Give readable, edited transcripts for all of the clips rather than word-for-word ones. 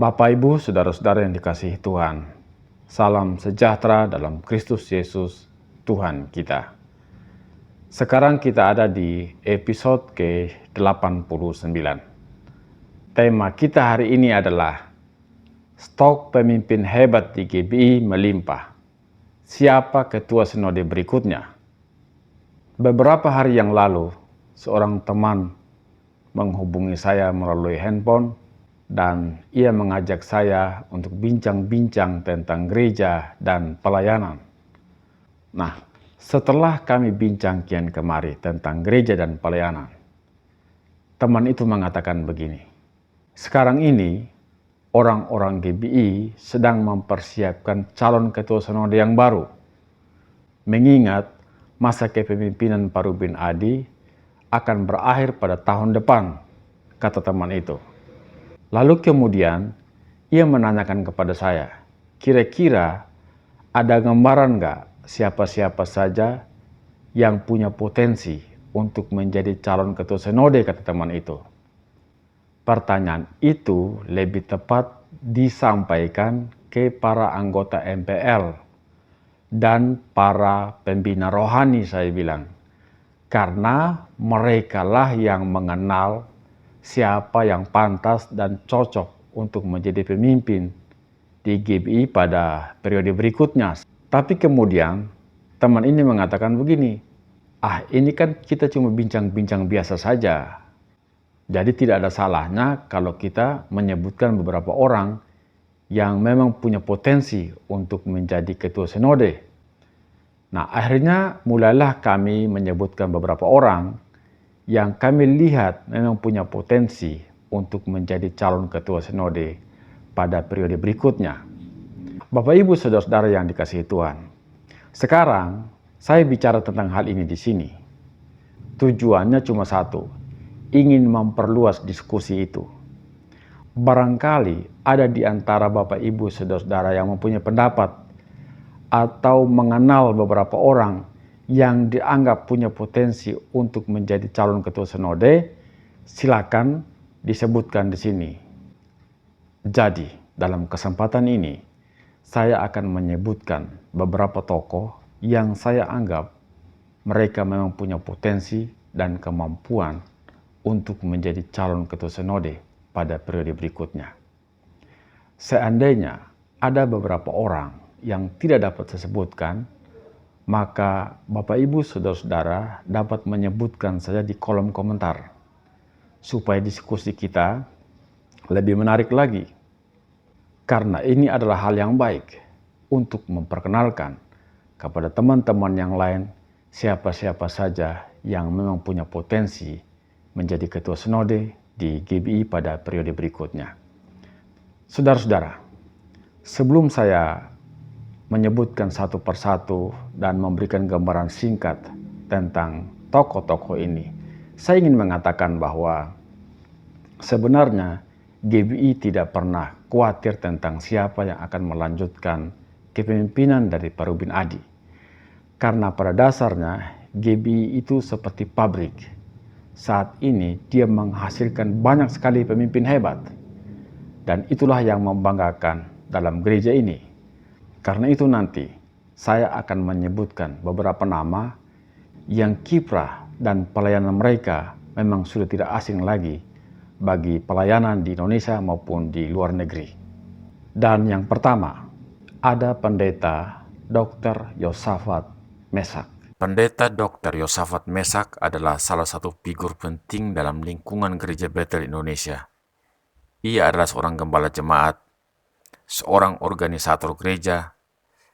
Bapak, Ibu, saudara-saudara yang dikasihi Tuhan, salam sejahtera dalam Kristus Yesus, Tuhan kita. Sekarang kita ada di episode ke-89. Tema kita hari ini adalah stok pemimpin hebat di GBI melimpah. Siapa ketua sinode berikutnya? Beberapa hari yang lalu, seorang teman menghubungi saya melalui handphone dan ia mengajak saya untuk bincang-bincang tentang gereja dan pelayanan. Nah, setelah kami bincang kian kemari tentang gereja dan pelayanan, teman itu mengatakan begini, sekarang ini orang-orang GBI sedang mempersiapkan calon ketua sinode yang baru, mengingat masa kepemimpinan Pak Ruben Adi akan berakhir pada tahun depan, kata teman itu. Lalu kemudian ia menanyakan kepada saya, kira-kira ada gambaran nggak siapa-siapa saja yang punya potensi untuk menjadi calon ketua sinode, kata teman itu. Pertanyaan itu lebih tepat disampaikan ke para anggota MPL dan para pembina rohani, saya bilang. Karena merekalah yang mengenal siapa yang pantas dan cocok untuk menjadi pemimpin di GBI pada periode berikutnya. Tapi kemudian teman ini mengatakan begini, ini kan kita cuma bincang-bincang biasa saja. Jadi tidak ada salahnya kalau kita menyebutkan beberapa orang yang memang punya potensi untuk menjadi ketua sinode. Nah, akhirnya mulailah kami menyebutkan beberapa orang yang kami lihat memang punya potensi untuk menjadi calon ketua sinode pada periode berikutnya. Bapak, Ibu, saudara-saudara yang dikasihi Tuhan, sekarang saya bicara tentang hal ini di sini. Tujuannya cuma satu, ingin memperluas diskusi itu. Barangkali ada di antara Bapak, Ibu, saudara-saudara yang mempunyai pendapat atau mengenal beberapa orang yang dianggap punya potensi untuk menjadi calon ketua sinode, silakan disebutkan di sini. Jadi, dalam kesempatan ini, saya akan menyebutkan beberapa tokoh yang saya anggap mereka memang punya potensi dan kemampuan untuk menjadi calon ketua sinode pada periode berikutnya. Seandainya ada beberapa orang yang tidak dapat saya sebutkan, maka Bapak, Ibu, saudara-saudara dapat menyebutkan saja di kolom komentar supaya diskusi kita lebih menarik lagi. Karena ini adalah hal yang baik untuk memperkenalkan kepada teman-teman yang lain siapa-siapa saja yang memang punya potensi menjadi ketua sinode di GBI pada periode berikutnya. Saudara-saudara, sebelum saya menyebutkan satu persatu dan memberikan gambaran singkat tentang tokoh-tokoh ini, saya ingin mengatakan bahwa sebenarnya GBI tidak pernah khawatir tentang siapa yang akan melanjutkan kepemimpinan dari Pak Ruben Adi. Karena pada dasarnya GBI itu seperti pabrik. Saat ini dia menghasilkan banyak sekali pemimpin hebat. Dan itulah yang membanggakan dalam gereja ini. Karena itu nanti saya akan menyebutkan beberapa nama yang kiprah dan pelayanan mereka memang sudah tidak asing lagi bagi pelayanan di Indonesia maupun di luar negeri. Dan yang pertama, ada Pendeta Dr. Yosafat Mesak. Pendeta Dr. Yosafat Mesak adalah salah satu figur penting dalam lingkungan Gereja Bethel Indonesia. Ia adalah seorang gembala jemaat, seorang organisator gereja,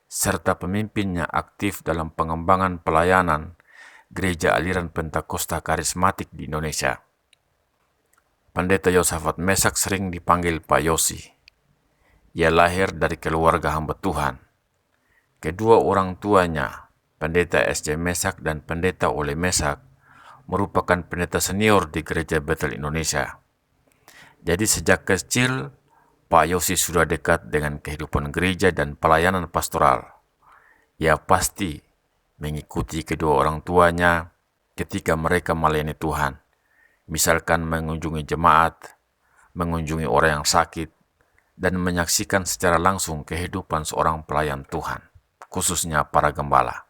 serta pemimpinnya aktif dalam pengembangan pelayanan gereja aliran Pentakosta karismatik di Indonesia. Pendeta Yosafat Mesak sering dipanggil Pak Yosi. Ia lahir dari keluarga hamba Tuhan. Kedua orang tuanya, Pendeta S.J. Mesak dan Pendeta Ole Mesak, merupakan pendeta senior di Gereja Bethel Indonesia. Jadi sejak kecil, Pak Yosi sudah dekat dengan kehidupan gereja dan pelayanan pastoral. Ia pasti mengikuti kedua orang tuanya ketika mereka melayani Tuhan. Misalkan mengunjungi jemaat, mengunjungi orang yang sakit, dan menyaksikan secara langsung kehidupan seorang pelayan Tuhan, khususnya para gembala.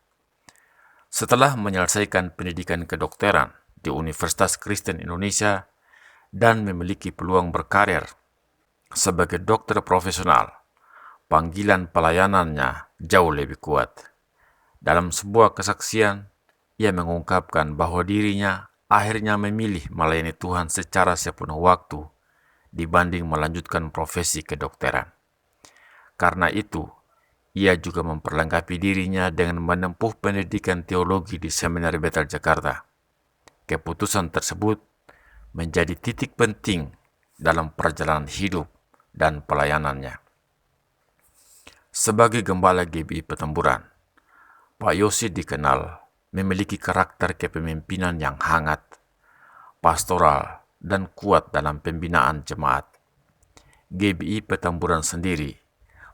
Setelah menyelesaikan pendidikan kedokteran di Universitas Kristen Indonesia dan memiliki peluang berkarir sebagai dokter profesional, panggilan pelayanannya jauh lebih kuat. Dalam sebuah kesaksian, ia mengungkapkan bahwa dirinya akhirnya memilih melayani Tuhan secara sepenuh waktu dibanding melanjutkan profesi kedokteran. Karena itu, ia juga memperlengkapi dirinya dengan menempuh pendidikan teologi di Seminari Bethel Jakarta. Keputusan tersebut menjadi titik penting dalam perjalanan hidup dan pelayanannya. Sebagai gembala GBI Petamburan, Pak Yosi dikenal memiliki karakter kepemimpinan yang hangat, pastoral, dan kuat dalam pembinaan jemaat. GBI Petamburan sendiri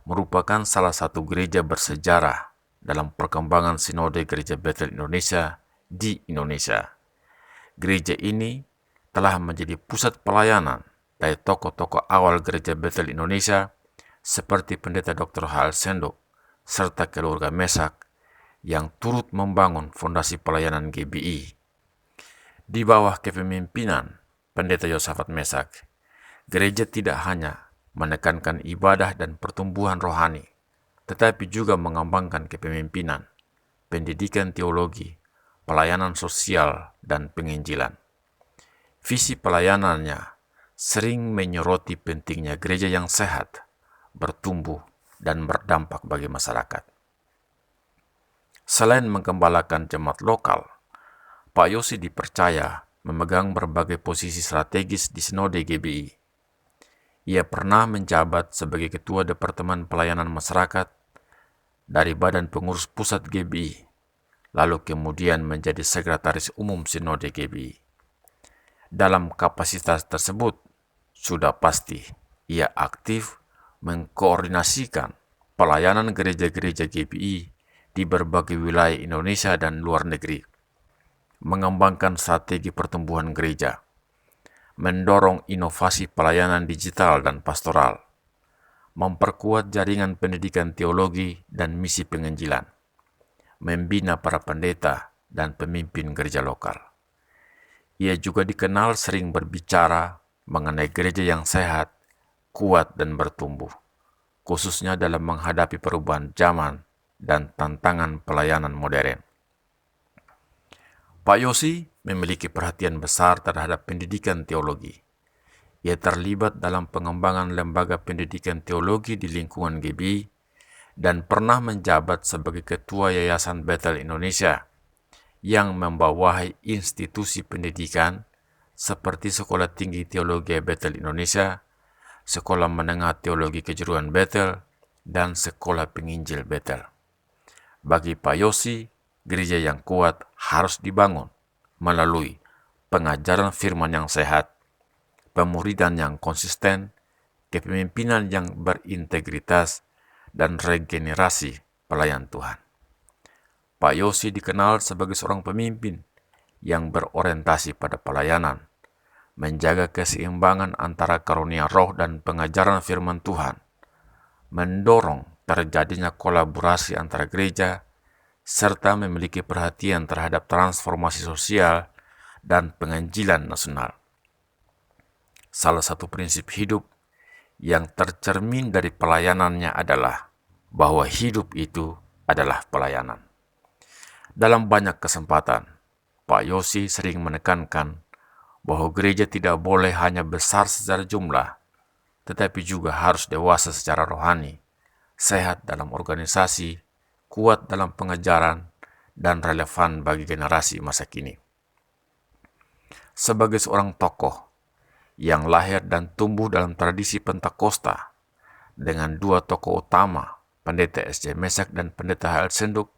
merupakan salah satu gereja bersejarah dalam perkembangan Sinode Gereja Bethel Indonesia di Indonesia. Gereja ini telah menjadi pusat pelayanan dari tokoh-tokoh awal Gereja Bethel Indonesia seperti Pendeta Dr. H.L. Senduk serta keluarga Mesak yang turut membangun fondasi pelayanan GBI. Di bawah kepemimpinan Pendeta Yosafat Mesak, gereja tidak hanya menekankan ibadah dan pertumbuhan rohani, tetapi juga mengembangkan kepemimpinan, pendidikan teologi, pelayanan sosial, dan penginjilan. Visi pelayanannya sering menyoroti pentingnya gereja yang sehat, bertumbuh, dan berdampak bagi masyarakat. Selain menggembalakan jemaat lokal, Pak Yosi dipercaya memegang berbagai posisi strategis di Sinode GBI. Ia pernah menjabat sebagai Ketua Departemen Pelayanan Masyarakat dari Badan Pengurus Pusat GBI, lalu kemudian menjadi Sekretaris Umum Sinode GBI. Dalam kapasitas tersebut, sudah pasti ia aktif mengkoordinasikan pelayanan gereja-gereja GBI di berbagai wilayah Indonesia dan luar negeri, mengembangkan strategi pertumbuhan gereja, mendorong inovasi pelayanan digital dan pastoral, memperkuat jaringan pendidikan teologi dan misi penginjilan, membina para pendeta dan pemimpin gereja lokal. Ia juga dikenal sering berbicara mengenai gereja yang sehat, kuat, dan bertumbuh, khususnya dalam menghadapi perubahan zaman dan tantangan pelayanan modern. Pak Yosi memiliki perhatian besar terhadap pendidikan teologi. Ia terlibat dalam pengembangan lembaga pendidikan teologi di lingkungan GBI dan pernah menjabat sebagai Ketua Yayasan Bethel Indonesia yang membawahi institusi pendidikan seperti Sekolah Tinggi Teologi Bethel Indonesia, Sekolah Menengah Teologi Kejuruan Bethel, dan Sekolah Penginjil Bethel. Bagi Pak Yosi, gereja yang kuat harus dibangun melalui pengajaran firman yang sehat, pemuridan yang konsisten, kepemimpinan yang berintegritas, dan regenerasi pelayan Tuhan. Pak Yosi dikenal sebagai seorang pemimpin yang berorientasi pada pelayanan, menjaga keseimbangan antara karunia roh dan pengajaran firman Tuhan, mendorong terjadinya kolaborasi antara gereja, serta memiliki perhatian terhadap transformasi sosial dan penginjilan nasional. Salah satu prinsip hidup yang tercermin dari pelayanannya adalah bahwa hidup itu adalah pelayanan. Dalam banyak kesempatan, Pak Yosi sering menekankan bahwa gereja tidak boleh hanya besar secara jumlah, tetapi juga harus dewasa secara rohani, sehat dalam organisasi, kuat dalam pengajaran, dan relevan bagi generasi masa kini. Sebagai seorang tokoh yang lahir dan tumbuh dalam tradisi Pentakosta, dengan dua tokoh utama, Pendeta S.J. Mesak dan Pendeta H.L. Senduk,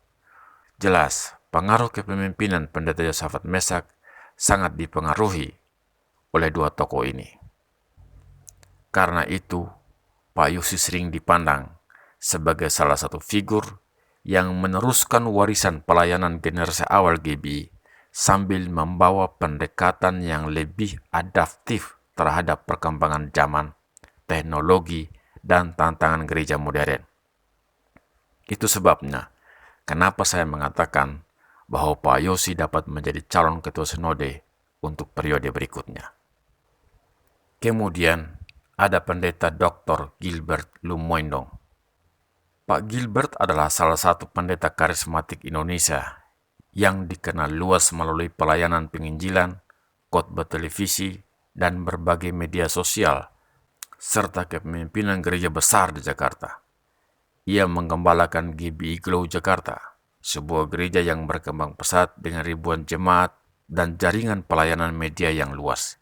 jelas pengaruh kepemimpinan Pendeta Yosafat Mesak sangat dipengaruhi oleh dua tokoh ini. Karena itu, Pak Yosi sering dipandang sebagai salah satu figur yang meneruskan warisan pelayanan generasi awal GBI sambil membawa pendekatan yang lebih adaptif terhadap perkembangan zaman, teknologi, dan tantangan gereja modern. Itu sebabnya, kenapa saya mengatakan bahwa Pak Yosi dapat menjadi calon ketua sinode untuk periode berikutnya. Kemudian, ada pendeta Dr. Gilbert Lumoindong. Pak Gilbert adalah salah satu pendeta karismatik Indonesia yang dikenal luas melalui pelayanan penginjilan, khotbah televisi, dan berbagai media sosial, serta kepemimpinan gereja besar di Jakarta. Ia menggembalakan GBI Glow Jakarta, sebuah gereja yang berkembang pesat dengan ribuan jemaat dan jaringan pelayanan media yang luas.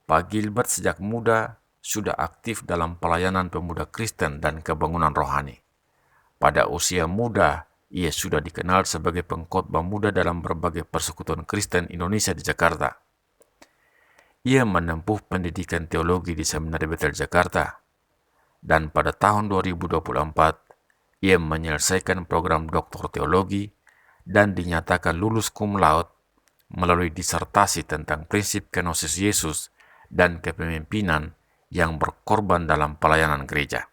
Pak Gilbert sejak muda sudah aktif dalam pelayanan pemuda Kristen dan kebangunan rohani. Pada usia muda, ia sudah dikenal sebagai pengkhotbah muda dalam berbagai persekutuan Kristen Indonesia di Jakarta. Ia menempuh pendidikan teologi di Seminari Bethel Jakarta, dan pada tahun 2024, ia menyelesaikan program doktor teologi dan dinyatakan lulus cum laude melalui disertasi tentang prinsip kenosis Yesus dan kepemimpinan yang berkorban dalam pelayanan gereja.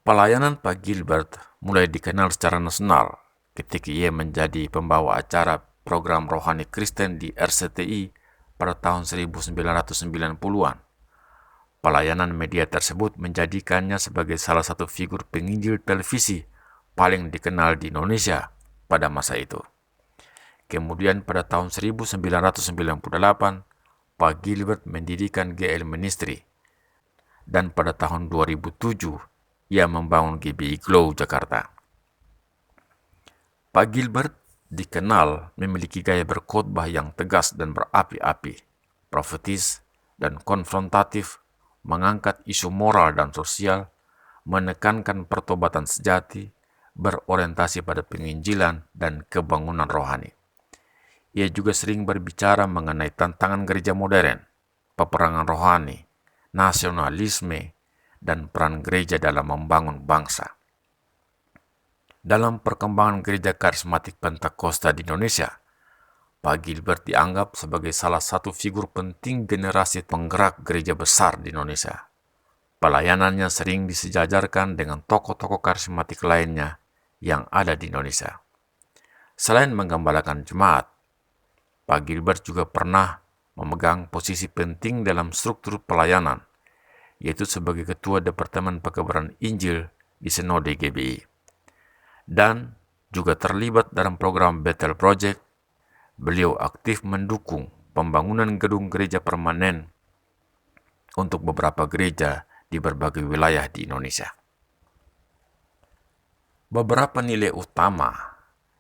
Pelayanan Pak Gilbert mulai dikenal secara nasional ketika ia menjadi pembawa acara program rohani Kristen di RCTI pada tahun 1990-an. Pelayanan media tersebut menjadikannya sebagai salah satu figur penginjil televisi paling dikenal di Indonesia pada masa itu. Kemudian pada tahun 1998, Pak Gilbert mendirikan GL Ministry, dan pada tahun 2007, ia membangun GBI Glow Jakarta. Pak Gilbert dikenal memiliki gaya berkhotbah yang tegas dan berapi-api, profetis dan konfrontatif, mengangkat isu moral dan sosial, menekankan pertobatan sejati, berorientasi pada penginjilan dan kebangunan rohani. Ia juga sering berbicara mengenai tantangan gereja modern, peperangan rohani, nasionalisme, dan peran gereja dalam membangun bangsa. Dalam perkembangan gereja karismatik Pentakosta di Indonesia, Pak Gilbert dianggap sebagai salah satu figur penting generasi penggerak gereja besar di Indonesia. Pelayanannya sering disejajarkan dengan tokoh-tokoh karismatik lainnya yang ada di Indonesia. Selain menggembalakan jemaat, Pak Gilbert juga pernah memegang posisi penting dalam struktur pelayanan, yaitu sebagai Ketua Departemen Pekebaran Injil di Sinode GBI. Dan juga terlibat dalam program Bethel Project. Beliau aktif mendukung pembangunan gedung gereja permanen untuk beberapa gereja di berbagai wilayah di Indonesia. Beberapa nilai utama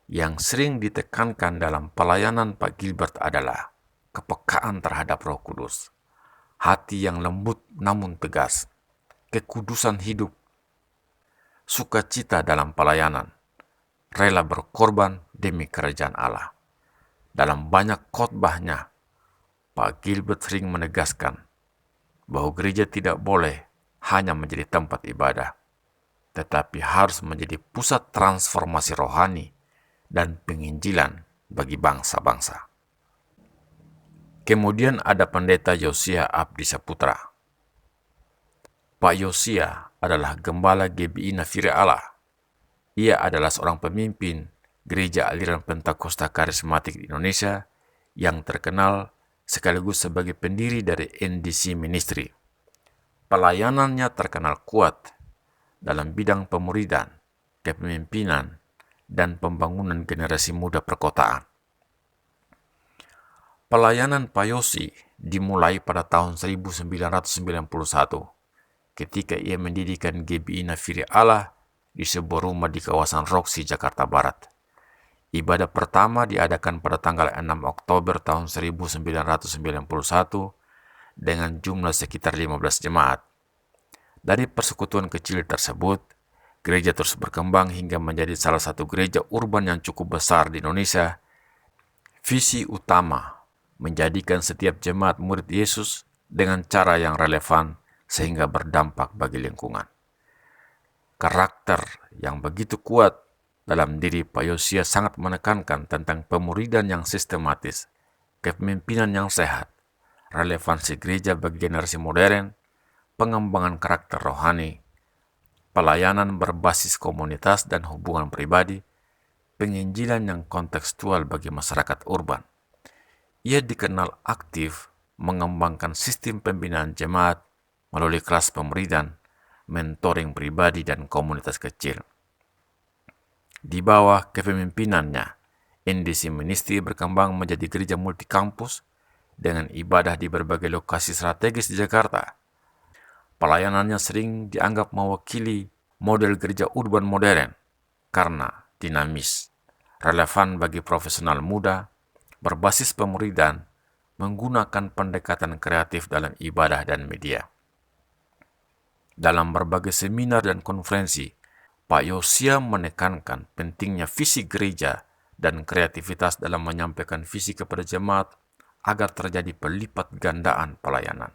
yang sering ditekankan dalam pelayanan Pak Gilbert adalah kepekaan terhadap Roh Kudus, hati yang lembut namun tegas, kekudusan hidup, sukacita dalam pelayanan, rela berkorban demi kerajaan Allah. Dalam banyak khotbahnya, Pak Gilbert sering menegaskan bahwa gereja tidak boleh hanya menjadi tempat ibadah, tetapi harus menjadi pusat transformasi rohani dan penginjilan bagi bangsa-bangsa. Kemudian ada Pendeta Yosia Abdi Saputra. Pak Yosia adalah gembala GBI Nafiri Allah. Ia adalah seorang pemimpin gereja aliran Pentakosta karismatik di Indonesia yang terkenal sekaligus sebagai pendiri dari NDC Ministry. Pelayanannya terkenal kuat dalam bidang pemuridan, kepemimpinan, dan pembangunan generasi muda perkotaan. Pelayanan Pak Yosi dimulai pada tahun 1991 ketika ia mendirikan GBI Nafiri Allah di sebuah rumah di kawasan Roxy, Jakarta Barat. Ibadah pertama diadakan pada tanggal 6 Oktober tahun 1991 dengan jumlah sekitar 15 jemaat. Dari persekutuan kecil tersebut, gereja terus berkembang hingga menjadi salah satu gereja urban yang cukup besar di Indonesia. Visi utama menjadikan setiap jemaat murid Yesus dengan cara yang relevan sehingga berdampak bagi lingkungan. Karakter yang begitu kuat dalam diri Pak Yosia sangat menekankan tentang pemuridan yang sistematis, kepemimpinan yang sehat, relevansi gereja bagi generasi modern, pengembangan karakter rohani, pelayanan berbasis komunitas dan hubungan pribadi, penginjilan yang kontekstual bagi masyarakat urban. Ia dikenal aktif mengembangkan sistem pembinaan jemaat melalui kelas pemuridan, mentoring pribadi, dan komunitas kecil. Di bawah kepemimpinannya, NDC Ministry berkembang menjadi gereja multikampus dengan ibadah di berbagai lokasi strategis di Jakarta. Pelayanannya sering dianggap mewakili model gereja urban modern karena dinamis, relevan bagi profesional muda, berbasis pemuridan, menggunakan pendekatan kreatif dalam ibadah dan media. Dalam berbagai seminar dan konferensi, Pak Yosia menekankan pentingnya visi gereja dan kreativitas dalam menyampaikan visi kepada jemaat agar terjadi pelipat gandaan pelayanan.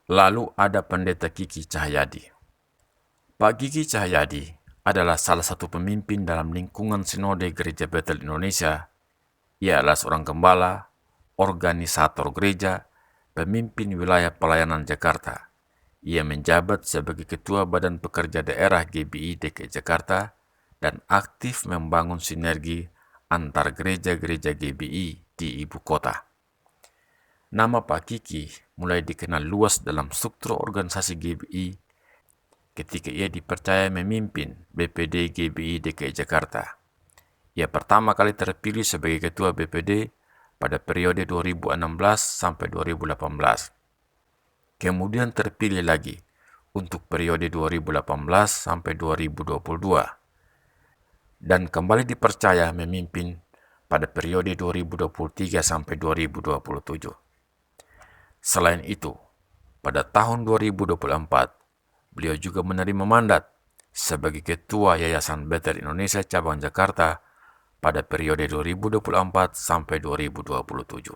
Lalu ada Pendeta Kiki Cahyadi. Pak Kiki Cahyadi adalah salah satu pemimpin dalam lingkungan Sinode Gereja Betel Indonesia. Ia adalah seorang gembala, organisator gereja, pemimpin wilayah pelayanan Jakarta. Ia menjabat sebagai Ketua Badan Pekerja Daerah GBI DKI Jakarta dan aktif membangun sinergi antar gereja-gereja GBI di ibu kota. Nama Pak Kiki mulai dikenal luas dalam struktur organisasi GBI ketika ia dipercaya memimpin BPD GBI DKI Jakarta. Ia pertama kali terpilih sebagai Ketua BPD pada periode 2016 sampai 2018. Kemudian terpilih lagi untuk periode 2018 sampai 2022 dan kembali dipercaya memimpin pada periode 2023 sampai 2027. Selain itu, pada tahun 2024, beliau juga menerima mandat sebagai Ketua Yayasan Betel Indonesia Cabang Jakarta pada periode 2024 sampai 2027.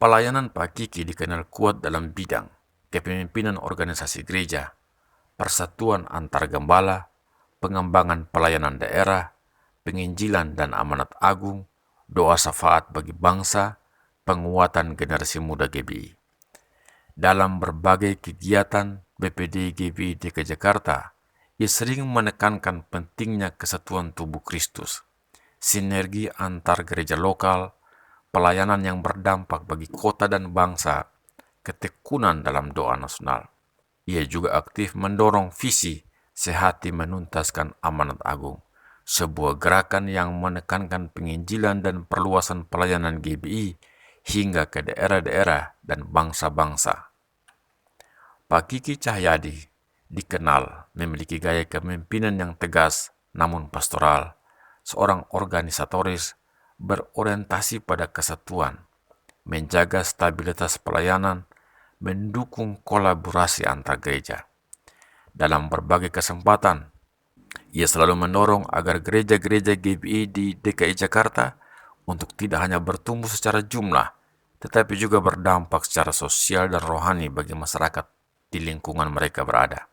Pelayanan Pak Kiki dikenal kuat dalam bidang kepemimpinan organisasi gereja, persatuan antar gembala, pengembangan pelayanan daerah, penginjilan dan amanat agung, doa syafaat bagi bangsa, penguatan generasi muda GBI. Dalam berbagai kegiatan BPD GBI DKI Jakarta, ia sering menekankan pentingnya kesatuan tubuh Kristus, sinergi antar gereja lokal, pelayanan yang berdampak bagi kota dan bangsa, ketekunan dalam doa nasional. Ia juga aktif mendorong visi sehati menuntaskan amanat agung, sebuah gerakan yang menekankan penginjilan dan perluasan pelayanan GBI hingga ke daerah-daerah dan bangsa-bangsa. Pak Kiki Cahyadi dikenal memiliki gaya kepemimpinan yang tegas namun pastoral, seorang organisatoris berorientasi pada kesatuan, menjaga stabilitas pelayanan, mendukung kolaborasi antar gereja. Dalam berbagai kesempatan, ia selalu mendorong agar gereja-gereja GBI di DKI Jakarta untuk tidak hanya bertumbuh secara jumlah, tetapi juga berdampak secara sosial dan rohani bagi masyarakat di lingkungan mereka berada.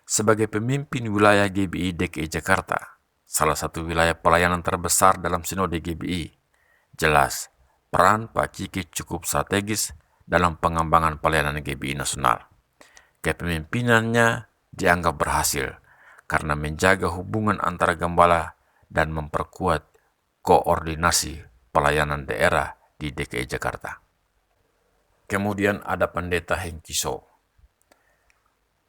Sebagai pemimpin wilayah GBI DKI Jakarta, salah satu wilayah pelayanan terbesar dalam Sinode GBI, jelas peran Pak Kiki cukup strategis dalam pengembangan pelayanan GBI nasional. Kepemimpinannya dianggap berhasil karena menjaga hubungan antara gembala dan memperkuat koordinasi pelayanan daerah di DKI Jakarta. Kemudian ada Pendeta Hengki So.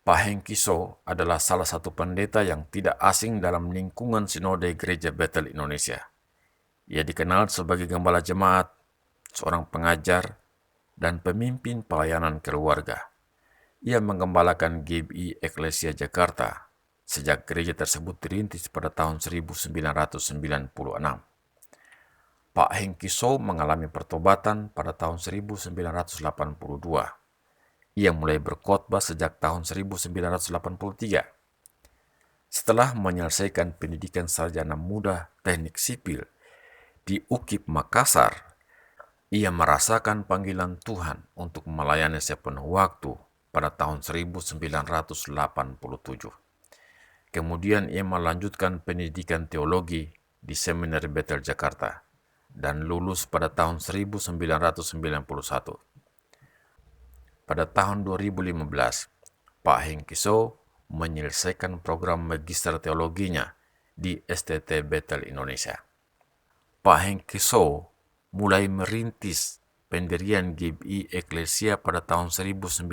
Pak Hengki So adalah salah satu pendeta yang tidak asing dalam lingkungan Sinode Gereja Betel Indonesia. Ia dikenal sebagai gembala jemaat, seorang pengajar, dan pemimpin pelayanan keluarga. Ia menggembalakan GBI Eklesia Jakarta sejak gereja tersebut dirintis pada tahun 1996. Pak Hengki So mengalami pertobatan pada tahun 1982. Ia mulai berkhotbah sejak tahun 1983. Setelah menyelesaikan pendidikan sarjana muda teknik sipil di UKIP Makassar, ia merasakan panggilan Tuhan untuk melayani sepenuh waktu pada tahun 1987. Kemudian ia melanjutkan pendidikan teologi di Seminari Betel Jakarta dan lulus pada tahun 1991. pada tahun 2015, Pak Hengki So menyelesaikan program magister teologinya di STT Bethel Indonesia. Pak Hengki So mulai merintis pendirian GBI Eklesia pada tahun 1996.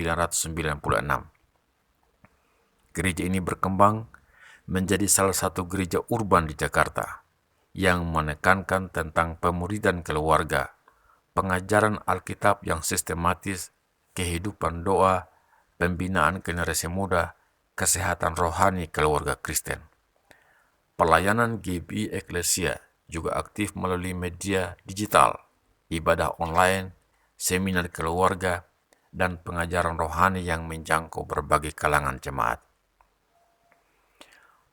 Gereja ini berkembang menjadi salah satu gereja urban di Jakarta yang menekankan tentang pemuridan keluarga, pengajaran Alkitab yang sistematis, kehidupan doa, pembinaan generasi muda, kesehatan rohani keluarga Kristen. Pelayanan GBI Eklesia juga aktif melalui media digital, ibadah online, seminar keluarga, dan pengajaran rohani yang menjangkau berbagai kalangan jemaat.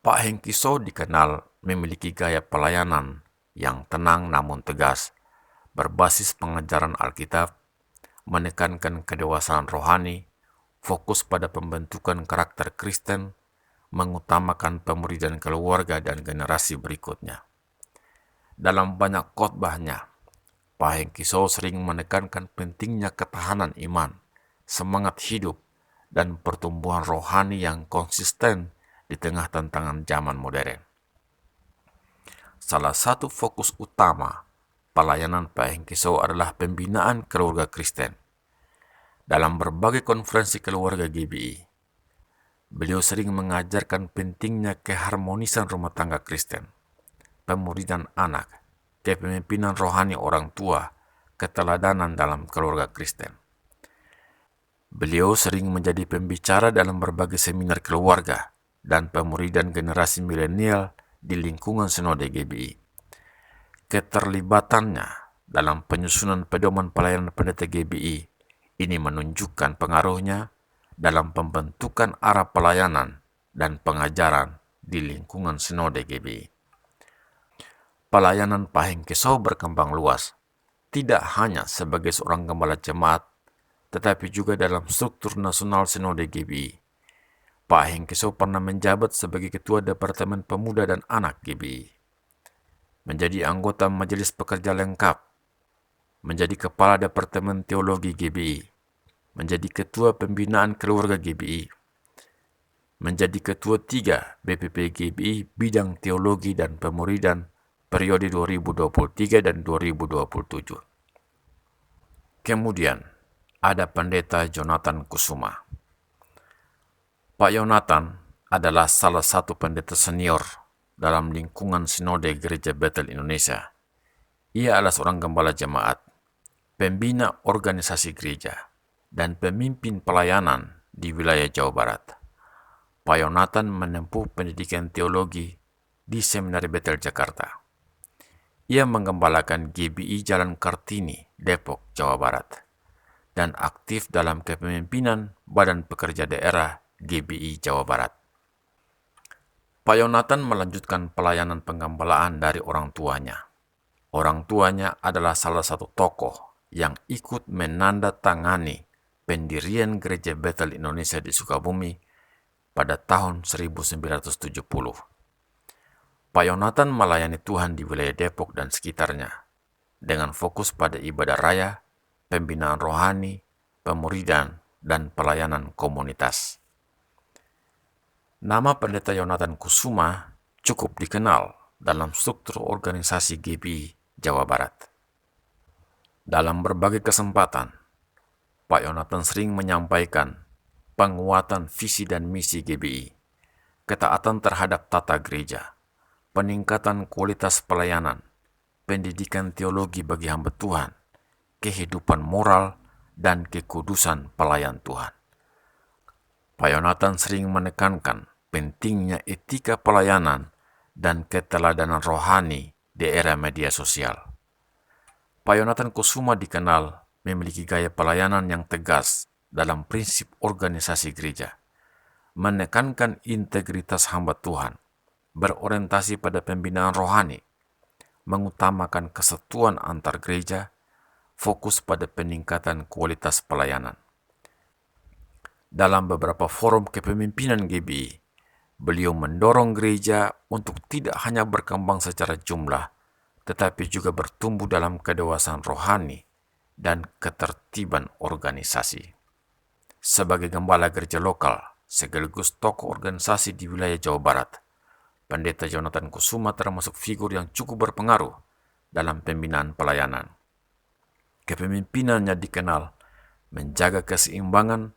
Pak Hengki So dikenal memiliki gaya pelayanan yang tenang namun tegas, berbasis pengajaran Alkitab, menekankan kedewasaan rohani, fokus pada pembentukan karakter Kristen, mengutamakan pemuridan keluarga dan generasi berikutnya. Dalam banyak khotbahnya, Pak Hengki So sering menekankan pentingnya ketahanan iman, semangat hidup, dan pertumbuhan rohani yang konsisten di tengah tantangan zaman modern. Salah satu fokus utama pelayanan Pak Hengki So adalah pembinaan keluarga Kristen. Dalam berbagai konferensi keluarga GBI, beliau sering mengajarkan pentingnya keharmonisan rumah tangga Kristen, pemuridan anak, kepemimpinan rohani orang tua, keteladanan dalam keluarga Kristen. Beliau sering menjadi pembicara dalam berbagai seminar keluarga dan pemuridan generasi milenial di lingkungan Sinode GBI. Keterlibatannya dalam penyusunan pedoman pelayanan pendeta GBI ini menunjukkan pengaruhnya dalam pembentukan arah pelayanan dan pengajaran di lingkungan Sinode GBI. Pelayanan Pak Hengki So berkembang luas, tidak hanya sebagai seorang gembala jemaat, tetapi juga dalam struktur nasional Sinode GBI. Pak Hengki So pernah menjabat sebagai Ketua Departemen Pemuda dan Anak GBI, menjadi anggota Majelis Pekerja Lengkap, menjadi Kepala Departemen Teologi GBI, menjadi Ketua Pembinaan Keluarga GBI, menjadi Ketua 3 BPP GBI Bidang Teologi dan Pemuridan periode 2023 dan 2027. Kemudian ada Pendeta Jonathan Kusuma. Pak Yonatan adalah salah satu pendeta senior dalam lingkungan Sinode Gereja Bethel Indonesia. Ia adalah seorang gembala jemaat, pembina organisasi gereja, dan pemimpin pelayanan di wilayah Jawa Barat. Pak Yonatan menempuh pendidikan teologi di Seminari Bethel Jakarta. Ia menggembalakan GBI Jalan Kartini, Depok, Jawa Barat, dan aktif dalam kepemimpinan Badan Pekerja Daerah GBI Jawa Barat. Pak Yonatan melanjutkan pelayanan penggembalaan dari orang tuanya. Orang tuanya adalah salah satu tokoh yang ikut menandatangani pendirian Gereja Bethel Indonesia di Sukabumi pada tahun 1970. Pak Yonatan melayani Tuhan di wilayah Depok dan sekitarnya dengan fokus pada ibadah raya, pembinaan rohani, pemuridan, dan pelayanan komunitas. Nama Pendeta Jonathan Kusuma cukup dikenal dalam struktur organisasi GBI Jawa Barat. Dalam berbagai kesempatan, Pak Yonatan sering menyampaikan penguatan visi dan misi GBI, ketaatan terhadap tata gereja, peningkatan kualitas pelayanan, pendidikan teologi bagi hamba Tuhan, kehidupan moral, dan kekudusan pelayan Tuhan. Pak Yonatan sering menekankan pentingnya etika pelayanan dan keteladanan rohani di era media sosial. Pak Yonatan Kusuma dikenal memiliki gaya pelayanan yang tegas dalam prinsip organisasi gereja, menekankan integritas hamba Tuhan, berorientasi pada pembinaan rohani, mengutamakan kesatuan antar gereja, fokus pada peningkatan kualitas pelayanan. Dalam beberapa forum kepemimpinan GBI, beliau mendorong gereja untuk tidak hanya berkembang secara jumlah, tetapi juga bertumbuh dalam kedewasaan rohani dan ketertiban organisasi. Sebagai gembala gereja lokal, sekaligus tokoh organisasi di wilayah Jawa Barat, Pendeta Jonathan Kusuma termasuk figur yang cukup berpengaruh dalam pembinaan pelayanan. Kepemimpinannya dikenal menjaga keseimbangan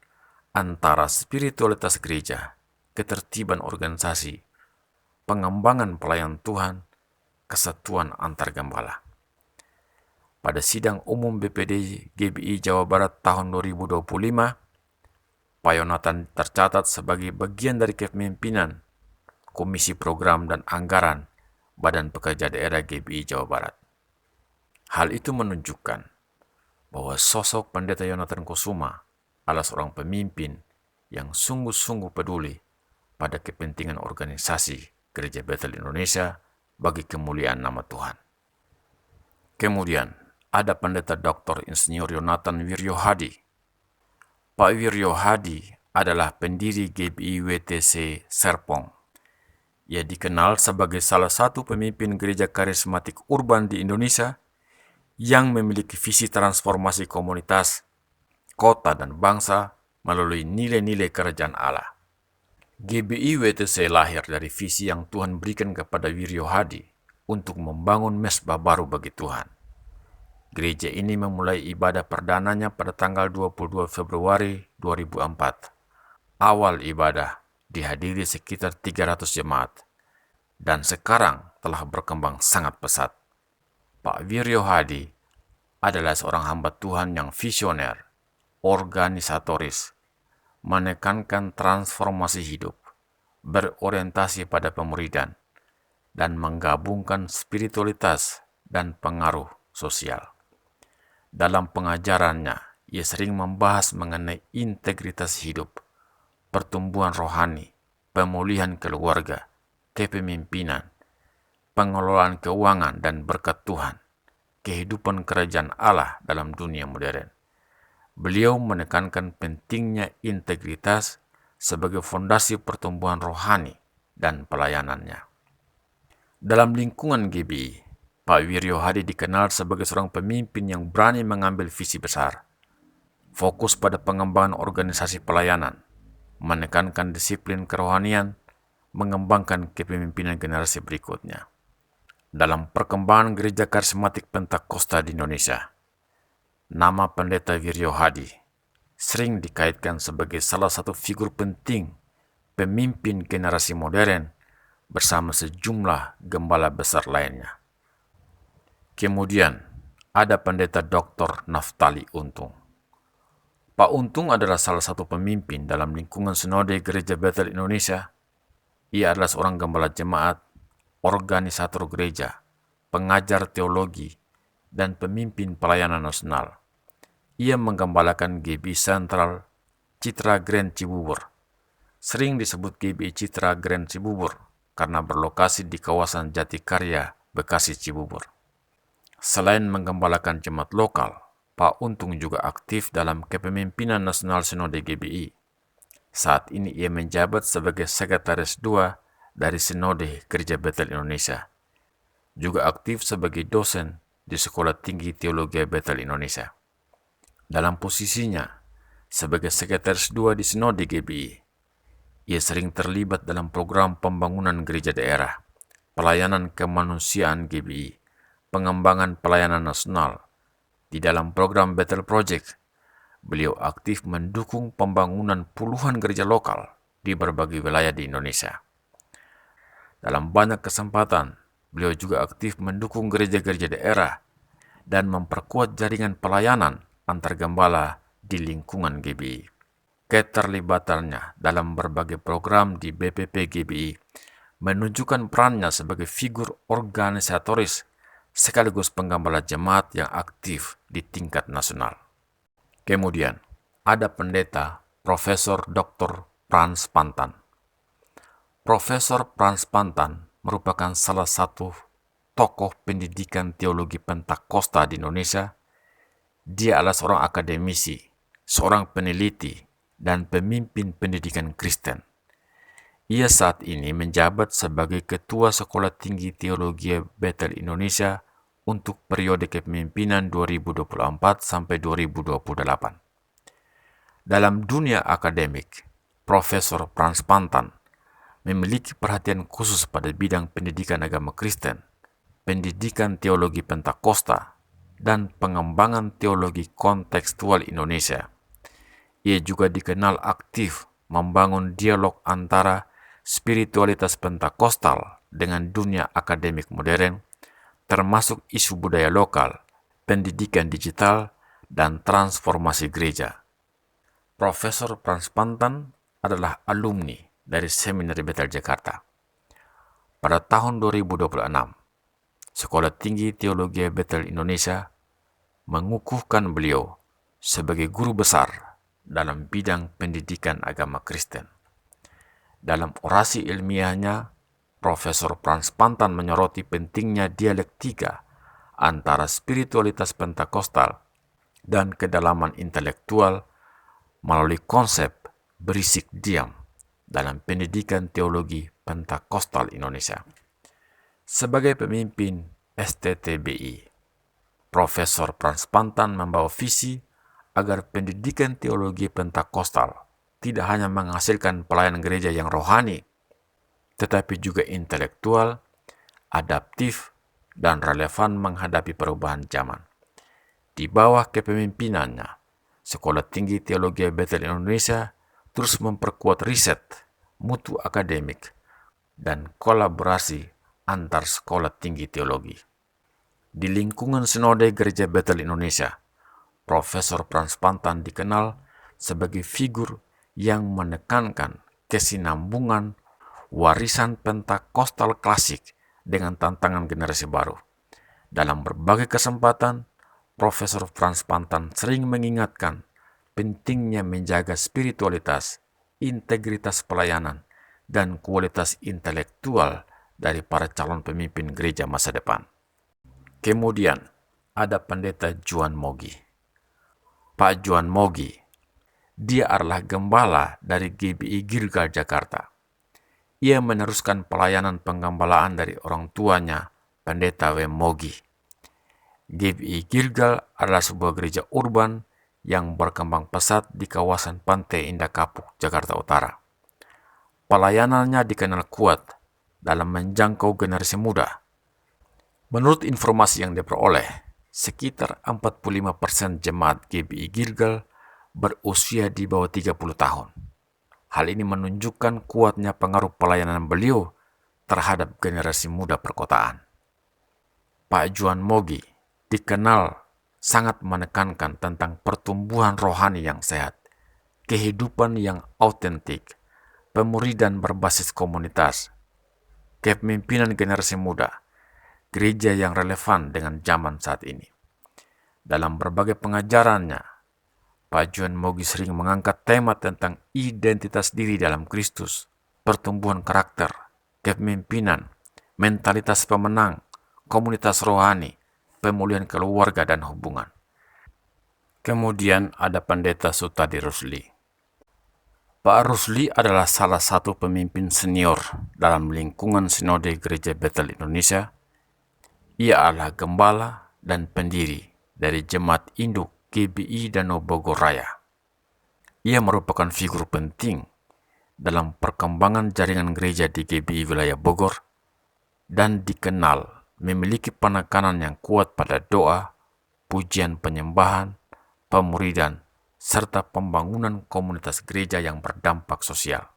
antara spiritualitas gereja, ketertiban organisasi, pengembangan pelayan Tuhan, kesatuan antar gembala. Pada sidang umum BPD GBI Jawa Barat tahun 2025, Pak Yonatan tercatat sebagai bagian dari kepemimpinan Komisi Program dan Anggaran Badan Pekerja Daerah GBI Jawa Barat. Hal itu menunjukkan bahwa sosok Pendeta Yonatan Kusuma adalah seorang pemimpin yang sungguh-sungguh peduli pada kepentingan organisasi Gereja Bethel Indonesia bagi kemuliaan nama Tuhan. Kemudian, ada Pendeta Dr. Insinyur Yonatan Wiryo Hadi. Pak Wiryo Hadi adalah pendiri GBI WTC Serpong. Ia dikenal sebagai salah satu pemimpin gereja karismatik urban di Indonesia yang memiliki visi transformasi komunitas, kota, dan bangsa melalui nilai-nilai kerajaan Allah. GBI WTC lahir dari visi yang Tuhan berikan kepada Wiryo Hadi untuk membangun mesbah baru bagi Tuhan. Gereja ini memulai ibadah perdananya pada tanggal 22 Februari 2004. Awal ibadah dihadiri sekitar 300 jemaat, dan sekarang telah berkembang sangat pesat. Pak Wiryo Hadi adalah seorang hamba Tuhan yang visioner, organisatoris, menekankan transformasi hidup, berorientasi pada pemuridan, dan menggabungkan spiritualitas dan pengaruh sosial. Dalam pengajarannya, ia sering membahas mengenai integritas hidup, pertumbuhan rohani, pemulihan keluarga, kepemimpinan, pengelolaan keuangan dan berkat Tuhan, kehidupan kerajaan Allah dalam dunia modern. Beliau menekankan pentingnya integritas sebagai fondasi pertumbuhan rohani dan pelayanannya. Dalam lingkungan GBI, Pak Wiryo Hadi dikenal sebagai seorang pemimpin yang berani mengambil visi besar, fokus pada pengembangan organisasi pelayanan, menekankan disiplin kerohanian, mengembangkan kepemimpinan generasi berikutnya. Dalam perkembangan gereja karismatik Pentakosta di Indonesia, nama Pendeta Wiryo Hadi sering dikaitkan sebagai salah satu figur penting pemimpin generasi modern bersama sejumlah gembala besar lainnya. Kemudian, ada Pendeta Dr. Naftali Untung. Pak Untung adalah salah satu pemimpin dalam lingkungan Sinode Gereja Bethel Indonesia. Ia adalah seorang gembala jemaat, organisator gereja, pengajar teologi, dan pemimpin pelayanan nasional. Ia menggembalakan GBI Sentral Citra Grand Cibubur. Sering disebut GBI Citra Grand Cibubur karena berlokasi di kawasan Jatikarya, Bekasi, Cibubur. Selain menggembalakan jemaat lokal, Pak Untung juga aktif dalam kepemimpinan nasional Sinode GBI. Saat ini ia menjabat sebagai Sekretaris II dari Sinode Gereja Bethel Indonesia. Juga aktif sebagai dosen di Sekolah Tinggi Teologi Bethel Indonesia. Dalam posisinya sebagai Sekretaris II di Sinode GBI, ia sering terlibat dalam program pembangunan gereja daerah, pelayanan kemanusiaan GBI, pengembangan pelayanan nasional. Di dalam program Bethel Project, beliau aktif mendukung pembangunan puluhan gereja lokal di berbagai wilayah di Indonesia. Dalam banyak kesempatan, beliau juga aktif mendukung gereja-gereja daerah dan memperkuat jaringan pelayanan antar gembala di lingkungan GBI. Keterlibatannya dalam berbagai program di BPP GBI menunjukkan perannya sebagai figur organisatoris sekaligus penggembala jemaat yang aktif di tingkat nasional. Kemudian, ada Pendeta Profesor Dr. Frans Pantan. Profesor Frans Pantan merupakan salah satu tokoh pendidikan teologi Pentakosta di Indonesia. Dia adalah seorang akademisi, seorang peneliti, dan pemimpin pendidikan Kristen. Ia saat ini menjabat sebagai Ketua Sekolah Tinggi Teologi Bethel Indonesia untuk periode kepemimpinan 2024 sampai 2028. Dalam dunia akademik, Profesor Frans Pantan memiliki perhatian khusus pada bidang pendidikan agama Kristen, pendidikan teologi Pentakosta, dan pengembangan teologi kontekstual Indonesia. Ia juga dikenal aktif membangun dialog antara spiritualitas Pentakostal dengan dunia akademik modern, termasuk isu budaya lokal, pendidikan digital, dan transformasi gereja. Profesor Frans Pantan adalah alumni dari Seminari Bethel Jakarta. Pada tahun 2026, Sekolah Tinggi Teologi Bethel Indonesia mengukuhkan beliau sebagai guru besar dalam bidang pendidikan agama Kristen. Dalam orasi ilmiahnya, Profesor Frans Pantan menyoroti pentingnya dialektika antara spiritualitas Pentakostal dan kedalaman intelektual melalui konsep berisik diam dalam pendidikan teologi Pentakostal Indonesia. Sebagai pemimpin STTBI, Profesor Frans Pantan membawa visi agar pendidikan teologi Pentakostal tidak hanya menghasilkan pelayanan gereja yang rohani, tetapi juga intelektual, adaptif, dan relevan menghadapi perubahan zaman. Di bawah kepemimpinannya, Sekolah Tinggi Teologi Bethel Indonesia terus memperkuat riset, mutu akademik, dan kolaborasi antar sekolah tinggi teologi. Di lingkungan Sinode Gereja Bethel Indonesia, Profesor Frans Pantan dikenal sebagai figur yang menekankan kesinambungan warisan Pentakostal klasik dengan tantangan generasi baru. Dalam berbagai kesempatan, Profesor Frans Pantan sering mengingatkan pentingnya menjaga spiritualitas, integritas pelayanan, dan kualitas intelektual dari para calon pemimpin gereja masa depan. Kemudian, ada Pendeta Juan Mogi. Pak Juan Mogi, dia adalah gembala dari GBI Gilgal Jakarta. Ia meneruskan pelayanan penggembalaan dari orang tuanya, Pendeta W. Mogi. GBI Gilgal adalah sebuah gereja urban yang berkembang pesat di kawasan Pantai Indah Kapuk, Jakarta Utara. Pelayanannya dikenal kuat dalam menjangkau generasi muda. Menurut informasi yang diperoleh, sekitar 45% jemaat GBI Gilgal berusia di bawah 30 tahun. Hal ini menunjukkan kuatnya pengaruh pelayanan beliau terhadap generasi muda perkotaan. Pak Juan Mogi dikenal sangat menekankan tentang pertumbuhan rohani yang sehat, kehidupan yang autentik, pemuridan berbasis komunitas, kepemimpinan generasi muda, gereja yang relevan dengan zaman saat ini. Dalam berbagai pengajarannya, Pak Juan Mogi sering mengangkat tema tentang identitas diri dalam Kristus, pertumbuhan karakter, kepemimpinan, mentalitas pemenang, komunitas rohani, pemulihan keluarga dan hubungan. Kemudian ada Pendeta Sutadi Rusli. Pak Rusli adalah salah satu pemimpin senior dalam lingkungan Sinode Gereja Bethel Indonesia. Ia adalah gembala dan pendiri dari Jemaat Induk GBI Danau Bogor Raya. Ia merupakan figur penting dalam perkembangan jaringan gereja di GBI wilayah Bogor dan dikenal memiliki penekanan yang kuat pada doa, pujian penyembahan, pemuridan, serta pembangunan komunitas gereja yang berdampak sosial.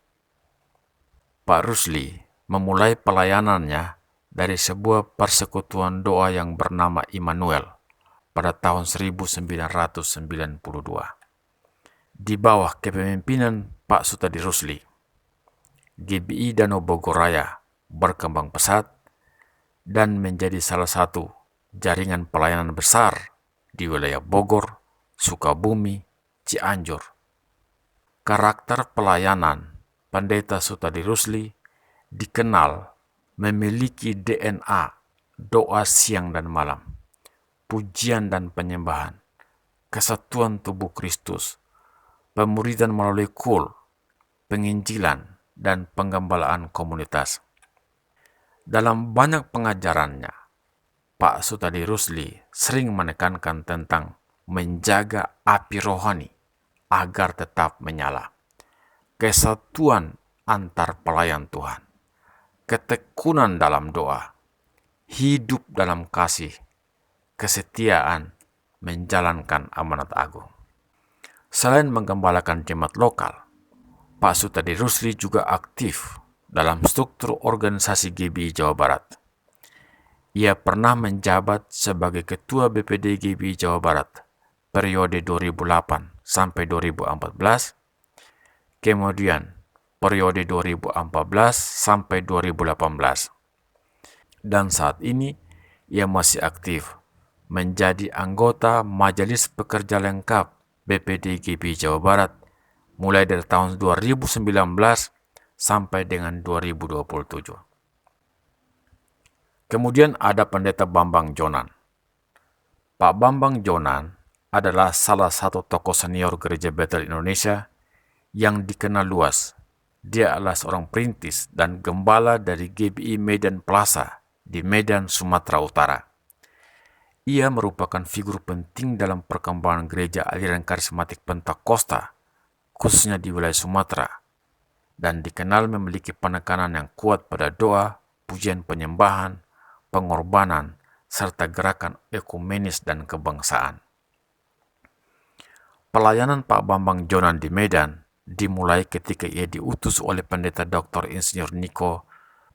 Pak Rusli memulai pelayanannya dari sebuah persekutuan doa yang bernama Immanuel pada tahun 1992. Di bawah kepemimpinan Pak Sutadi Rusli, GBI Danau Bogor Raya berkembang pesat dan menjadi salah satu jaringan pelayanan besar di wilayah Bogor, Sukabumi, Cianjur. Karakter pelayanan Pendeta Sutadi Rusli dikenal memiliki DNA doa siang dan malam, pujian dan penyembahan, kesatuan tubuh Kristus, pemuridan melalui kul, penginjilan, dan penggembalaan komunitas. Dalam banyak pengajarannya, Pak Sutadi Rusli sering menekankan tentang menjaga api rohani agar tetap menyala. Kesatuan antar pelayan Tuhan, ketekunan dalam doa, hidup dalam kasih, kesetiaan menjalankan amanat agung. Selain menggembalakan jemaat lokal, Pak Sutadi Rusli juga aktif dalam struktur organisasi GBI Jawa Barat. Ia pernah menjabat sebagai Ketua BPD GBI Jawa Barat periode 2008 sampai 2014, kemudian periode 2014 sampai 2018. Dan saat ini ia masih aktif menjadi anggota Majelis Pekerja Lengkap BPD GBI Jawa Barat mulai dari tahun 2019 sampai dengan 2027. Kemudian ada Pendeta Bambang Jonan. Pak Bambang Jonan adalah salah satu tokoh senior Gereja Betel Indonesia yang dikenal luas. Dia adalah seorang perintis dan gembala dari GBI Medan Plaza di Medan, Sumatera Utara. Ia merupakan figur penting dalam perkembangan gereja aliran karismatik Pentakosta, khususnya di wilayah Sumatera, dan dikenal memiliki penekanan yang kuat pada doa, pujian penyembahan, pengorbanan, serta gerakan ekumenis dan kebangsaan. Pelayanan Pak Bambang Jonan di Medan dimulai ketika ia diutus oleh Pendeta Dr. Insinyur Niko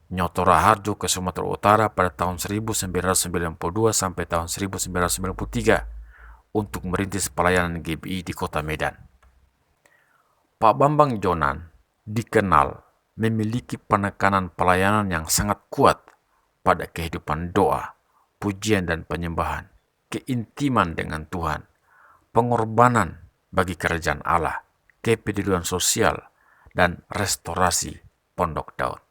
Nyoto Raharjo ke Sumatera Utara pada tahun 1992 sampai tahun 1993 untuk merintis pelayanan GBI di kota Medan. Pak Bambang Jonan dikenal memiliki penekanan pelayanan yang sangat kuat pada kehidupan doa, pujian dan penyembahan, keintiman dengan Tuhan, pengorbanan bagi kerajaan Allah, kepedulian sosial, dan restorasi Pondok Daud.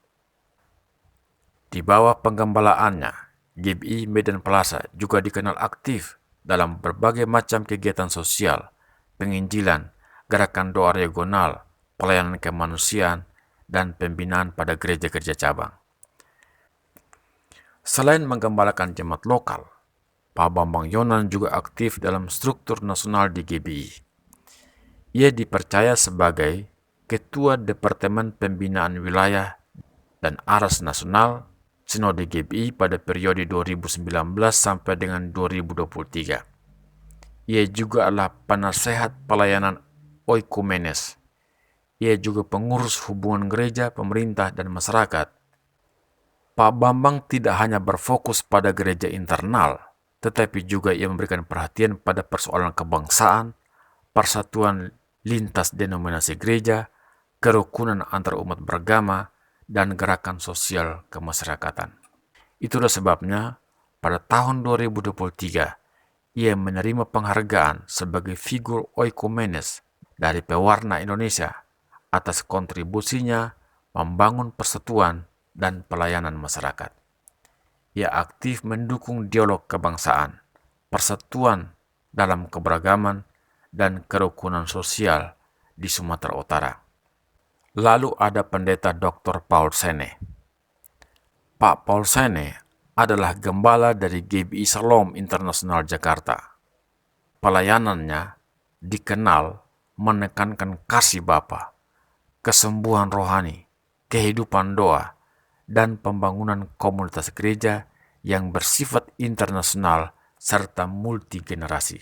Di bawah penggembalaannya, GBI Medan Plaza juga dikenal aktif dalam berbagai macam kegiatan sosial, penginjilan, gerakan doa regional, pelayanan kemanusiaan, dan pembinaan pada gereja-gereja cabang. Selain menggembalakan jemaat lokal, Pak Bambang Jonan juga aktif dalam struktur nasional di GBI. Ia dipercaya sebagai Ketua Departemen Pembinaan Wilayah dan Aras Nasional Sinode GBI pada periode 2019 sampai dengan 2023. Ia juga adalah penasehat pelayanan oikumenes. Ia juga pengurus hubungan gereja, pemerintah, dan masyarakat. Pak Bambang tidak hanya berfokus pada gereja internal, tetapi juga ia memberikan perhatian pada persoalan kebangsaan, persatuan lintas denominasi gereja, kerukunan antar umat beragama, dan gerakan sosial kemasyarakatan. Itulah sebabnya pada tahun 2023 ia menerima penghargaan sebagai figur oikumenes dari Pewarna Indonesia atas kontribusinya membangun persatuan dan pelayanan masyarakat. Ia aktif mendukung dialog kebangsaan, persatuan dalam keberagaman, dan kerukunan sosial di Sumatera Utara. Lalu ada Pendeta Dr. Paul Sene. Pak Paul Sene adalah gembala dari GBI Shalom Internasional Jakarta. Pelayanannya dikenal menekankan kasih Bapa, kesembuhan rohani, kehidupan doa, dan pembangunan komunitas gereja yang bersifat internasional serta multigenerasi.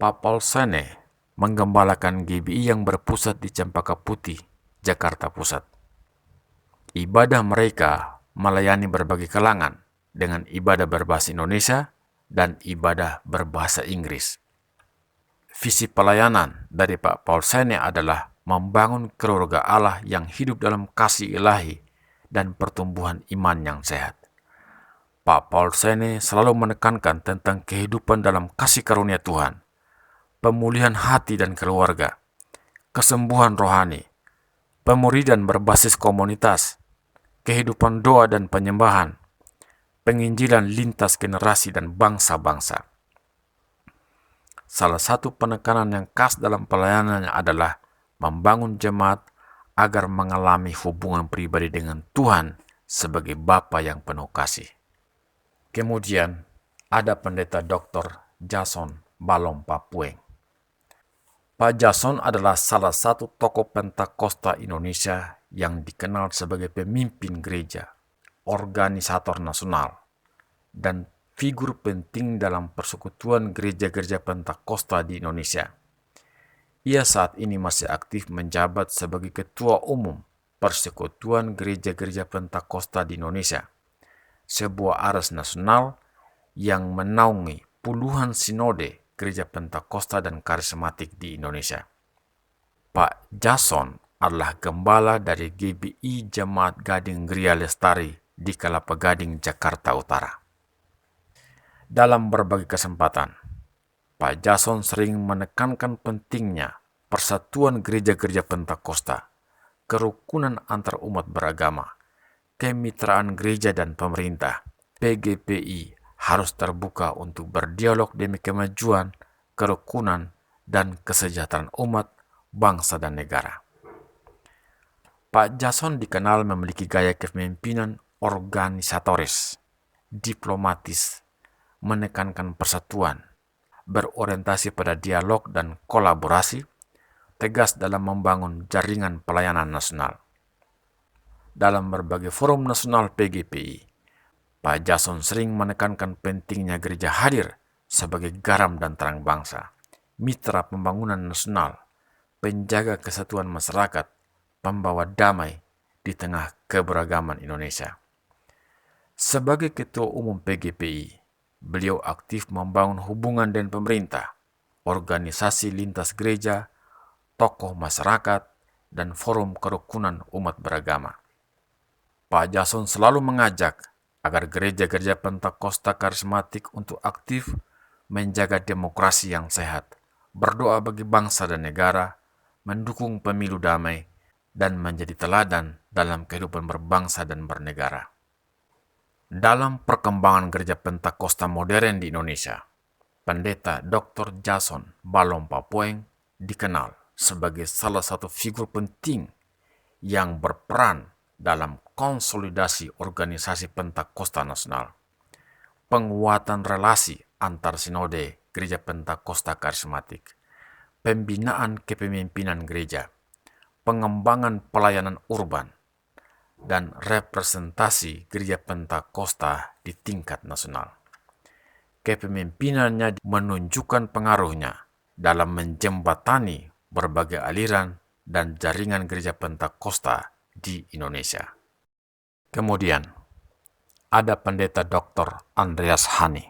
Pak Paul Sene menggembalakan GBI yang berpusat di Cempaka Putih, Jakarta Pusat. Ibadah mereka melayani berbagai kalangan dengan ibadah berbahasa Indonesia dan ibadah berbahasa Inggris. Visi pelayanan dari Pak Paul Sene adalah membangun keluarga Allah yang hidup dalam kasih ilahi dan pertumbuhan iman yang sehat. Pak Paul Sene selalu menekankan tentang kehidupan dalam kasih karunia Tuhan, pemulihan hati dan keluarga, kesembuhan rohani, pemuridan berbasis komunitas, kehidupan doa dan penyembahan, penginjilan lintas generasi dan bangsa-bangsa. Salah satu penekanan yang khas dalam pelayanannya adalah membangun jemaat agar mengalami hubungan pribadi dengan Tuhan sebagai Bapa yang penuh kasih. Kemudian ada Pendeta Dr. Jason Balom Papueng. Pak Jason adalah salah satu tokoh Pentakosta Indonesia yang dikenal sebagai pemimpin gereja, organisator nasional, dan figur penting dalam persekutuan gereja-gereja Pentakosta di Indonesia. Ia saat ini masih aktif menjabat sebagai Ketua Umum Persekutuan Gereja-Gereja Pentakosta di Indonesia, sebuah aras nasional yang menaungi puluhan sinode Gereja Pentakosta dan Karismatik di Indonesia. Pak Jason adalah gembala dari GBI Jemaat Gading Gria Lestari di Kelapa Gading, Jakarta Utara. Dalam berbagai kesempatan, Pak Jason sering menekankan pentingnya persatuan gereja-gereja Pentakosta, kerukunan antar umat beragama, kemitraan gereja dan pemerintah. PGPI harus terbuka untuk berdialog demi kemajuan, kerukunan, dan kesejahteraan umat, bangsa, dan negara. Pak Jason dikenal memiliki gaya kepemimpinan organisatoris, diplomatis, menekankan persatuan, berorientasi pada dialog dan kolaborasi, tegas dalam membangun jaringan pelayanan nasional. Dalam berbagai forum nasional PGPI, Pak Jason sering menekankan pentingnya gereja hadir sebagai garam dan terang bangsa, mitra pembangunan nasional, penjaga kesatuan masyarakat, pembawa damai di tengah keberagaman Indonesia. Sebagai Ketua Umum PGPI, beliau aktif membangun hubungan dengan pemerintah, organisasi lintas gereja, tokoh masyarakat, dan forum kerukunan umat beragama. Pak Jason selalu mengajak agar gereja-gereja Pentakosta Karismatik untuk aktif menjaga demokrasi yang sehat, berdoa bagi bangsa dan negara, mendukung pemilu damai, dan menjadi teladan dalam kehidupan berbangsa dan bernegara. Dalam perkembangan gereja Pentakosta modern di Indonesia, Pendeta Dr. Jason Balom Papoeng dikenal sebagai salah satu figur penting yang berperan dalam konsolidasi organisasi Pentakosta Nasional, penguatan relasi antar sinode Gereja Pentakosta Karismatik, pembinaan kepemimpinan gereja, pengembangan pelayanan urban, dan representasi Gereja Pentakosta di tingkat nasional. Kepemimpinannya menunjukkan pengaruhnya dalam menjembatani berbagai aliran dan jaringan Gereja Pentakosta di Indonesia. Kemudian, ada Pendeta Dr. Andreas Hani.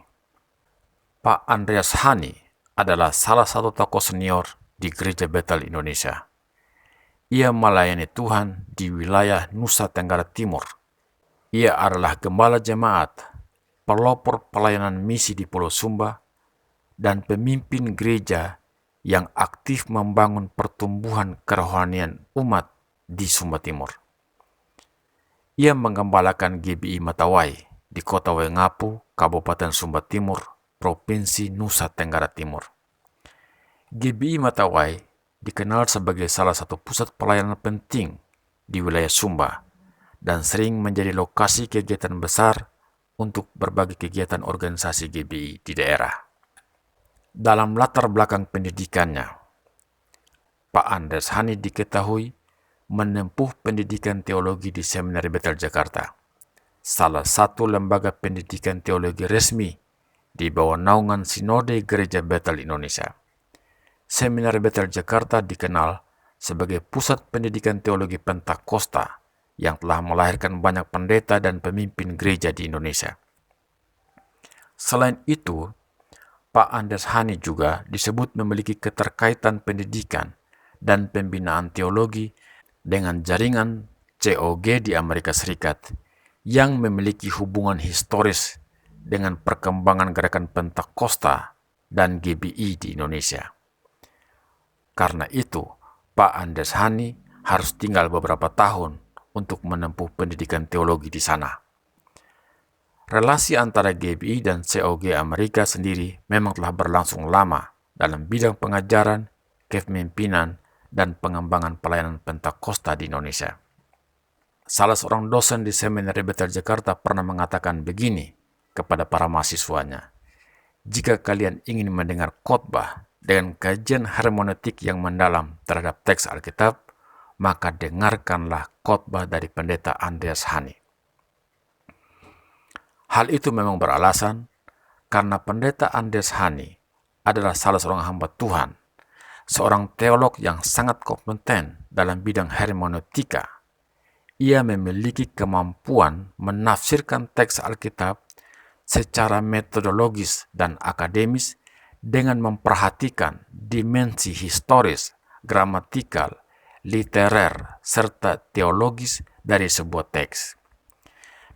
Pak Andreas Hani adalah salah satu tokoh senior di Gereja Bethel Indonesia. Ia melayani Tuhan di wilayah Nusa Tenggara Timur. Ia adalah gembala jemaat, pelopor pelayanan misi di Pulau Sumba, dan pemimpin gereja yang aktif membangun pertumbuhan kerohanian umat di Sumba Timur. Ia menggembalakan GBI Matawai di Kota Waingapu, Kabupaten Sumba Timur, Provinsi Nusa Tenggara Timur. GBI Matawai dikenal sebagai salah satu pusat pelayanan penting di wilayah Sumba dan sering menjadi lokasi kegiatan besar untuk berbagai kegiatan organisasi GBI di daerah. Dalam latar belakang pendidikannya, Pak Andreas Hani diketahui menempuh pendidikan teologi di Seminari Bethel Jakarta, salah satu lembaga pendidikan teologi resmi di bawah naungan Sinode Gereja Bethel Indonesia. Seminari Bethel Jakarta dikenal sebagai pusat pendidikan teologi Pentakosta yang telah melahirkan banyak pendeta dan pemimpin gereja di Indonesia. Selain itu, Pak Andreas Hani juga disebut memiliki keterkaitan pendidikan dan pembinaan teologi dengan jaringan COG di Amerika Serikat yang memiliki hubungan historis dengan perkembangan gerakan Pentakosta dan GBI di Indonesia. Karena itu, Pak Andreas Hani harus tinggal beberapa tahun untuk menempuh pendidikan teologi di sana. Relasi antara GBI dan COG Amerika sendiri memang telah berlangsung lama dalam bidang pengajaran, kepemimpinan, dan pengembangan pelayanan Pentakosta di Indonesia. Salah seorang dosen di Seminari Bethel Jakarta pernah mengatakan begini kepada para mahasiswanya, "Jika kalian ingin mendengar khotbah dengan kajian hermeneutik yang mendalam terhadap teks Alkitab, maka dengarkanlah khotbah dari Pendeta Andreas Hani. Hal itu memang beralasan karena Pendeta Andreas Hani adalah salah seorang hamba Tuhan, seorang teolog yang sangat kompeten dalam bidang hermeneutika. Ia memiliki kemampuan menafsirkan teks Alkitab secara metodologis dan akademis dengan memperhatikan dimensi historis, gramatikal, literer, serta teologis dari sebuah teks.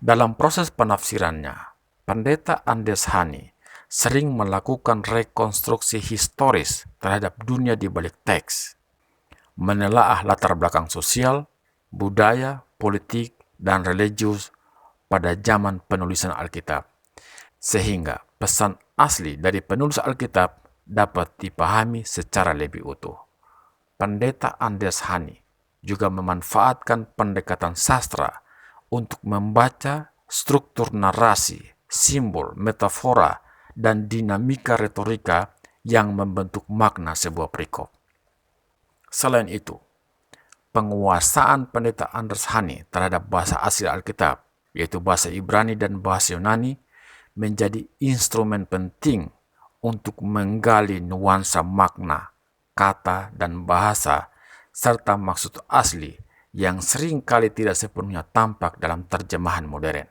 Dalam proses penafsirannya, Pendeta Andreas Hani sering melakukan rekonstruksi historis terhadap dunia di balik teks, menelaah latar belakang sosial, budaya, politik, dan religius pada zaman penulisan Alkitab, sehingga pesan asli dari penulis Alkitab dapat dipahami secara lebih utuh. Pendeta Andreas Hani juga memanfaatkan pendekatan sastra untuk membaca struktur narasi, simbol, metafora, dan dinamika retorika yang membentuk makna sebuah perikop. Selain itu, penguasaan Pendeta Andreas Hani terhadap bahasa asli Alkitab, yaitu bahasa Ibrani dan bahasa Yunani, menjadi instrumen penting untuk menggali nuansa makna, kata, dan bahasa, serta maksud asli yang seringkali tidak sepenuhnya tampak dalam terjemahan modern.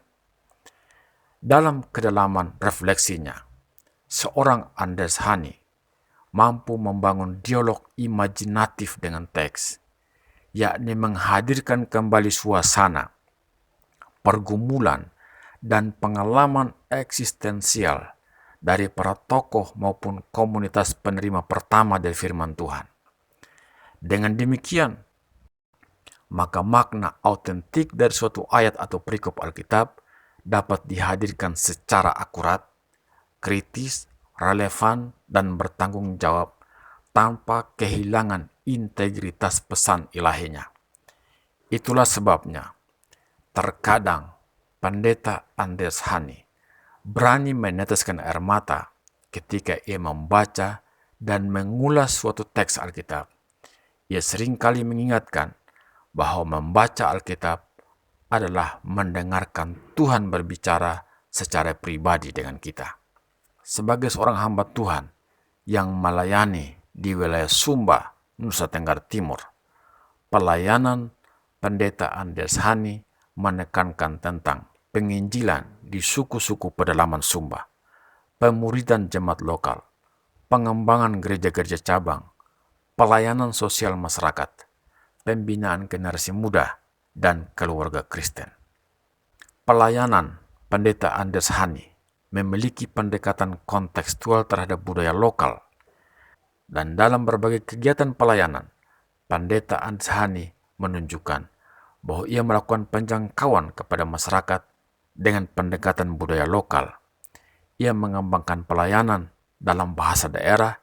Dalam kedalaman refleksinya, seorang Andreas Hani mampu membangun dialog imajinatif dengan teks, yakni menghadirkan kembali suasana, pergumulan, dan pengalaman eksistensial dari para tokoh maupun komunitas penerima pertama dari firman Tuhan. Dengan demikian, maka makna autentik dari suatu ayat atau perikop Alkitab dapat dihadirkan secara akurat, kritis, relevan, dan bertanggung jawab tanpa kehilangan integritas pesan ilahinya. Itulah sebabnya, terkadang Pendeta Andreas Hani berani meneteskan air mata ketika ia membaca dan mengulas suatu teks Alkitab. Ia seringkali mengingatkan bahwa membaca Alkitab adalah mendengarkan Tuhan berbicara secara pribadi dengan kita. Sebagai seorang hamba Tuhan yang melayani di wilayah Sumba, Nusa Tenggara Timur, pelayanan Pendeta Andreas Hani menekankan tentang penginjilan di suku-suku pedalaman Sumba, pemuridan jemaat lokal, pengembangan gereja-gereja cabang, pelayanan sosial masyarakat, pembinaan generasi muda, dan keluarga Kristen. Pelayanan Pendeta Andreas Hani memiliki pendekatan kontekstual terhadap budaya lokal, dan dalam berbagai kegiatan pelayanan, Pendeta Andreas Hani menunjukkan bahwa ia melakukan penjangkauan kepada masyarakat dengan pendekatan budaya lokal. Ia mengembangkan pelayanan dalam bahasa daerah,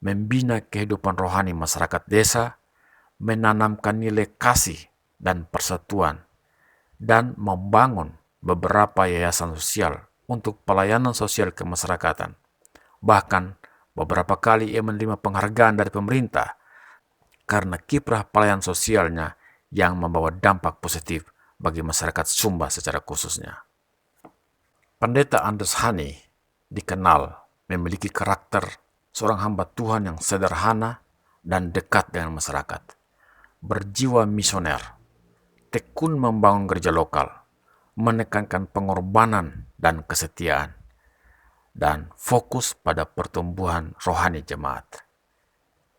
membina kehidupan rohani masyarakat desa, menanamkan nilai kasih dan persatuan, dan membangun beberapa yayasan sosial untuk pelayanan sosial kemasyarakatan. Bahkan beberapa kali ia menerima penghargaan dari pemerintah karena kiprah pelayanan sosialnya yang membawa dampak positif bagi masyarakat Sumba secara khususnya. Pendeta Andreas Hani dikenal memiliki karakter seorang hamba Tuhan yang sederhana dan dekat dengan masyarakat, berjiwa misioner, tekun membangun gereja lokal, menekankan pengorbanan dan kesetiaan, dan fokus pada pertumbuhan rohani jemaat.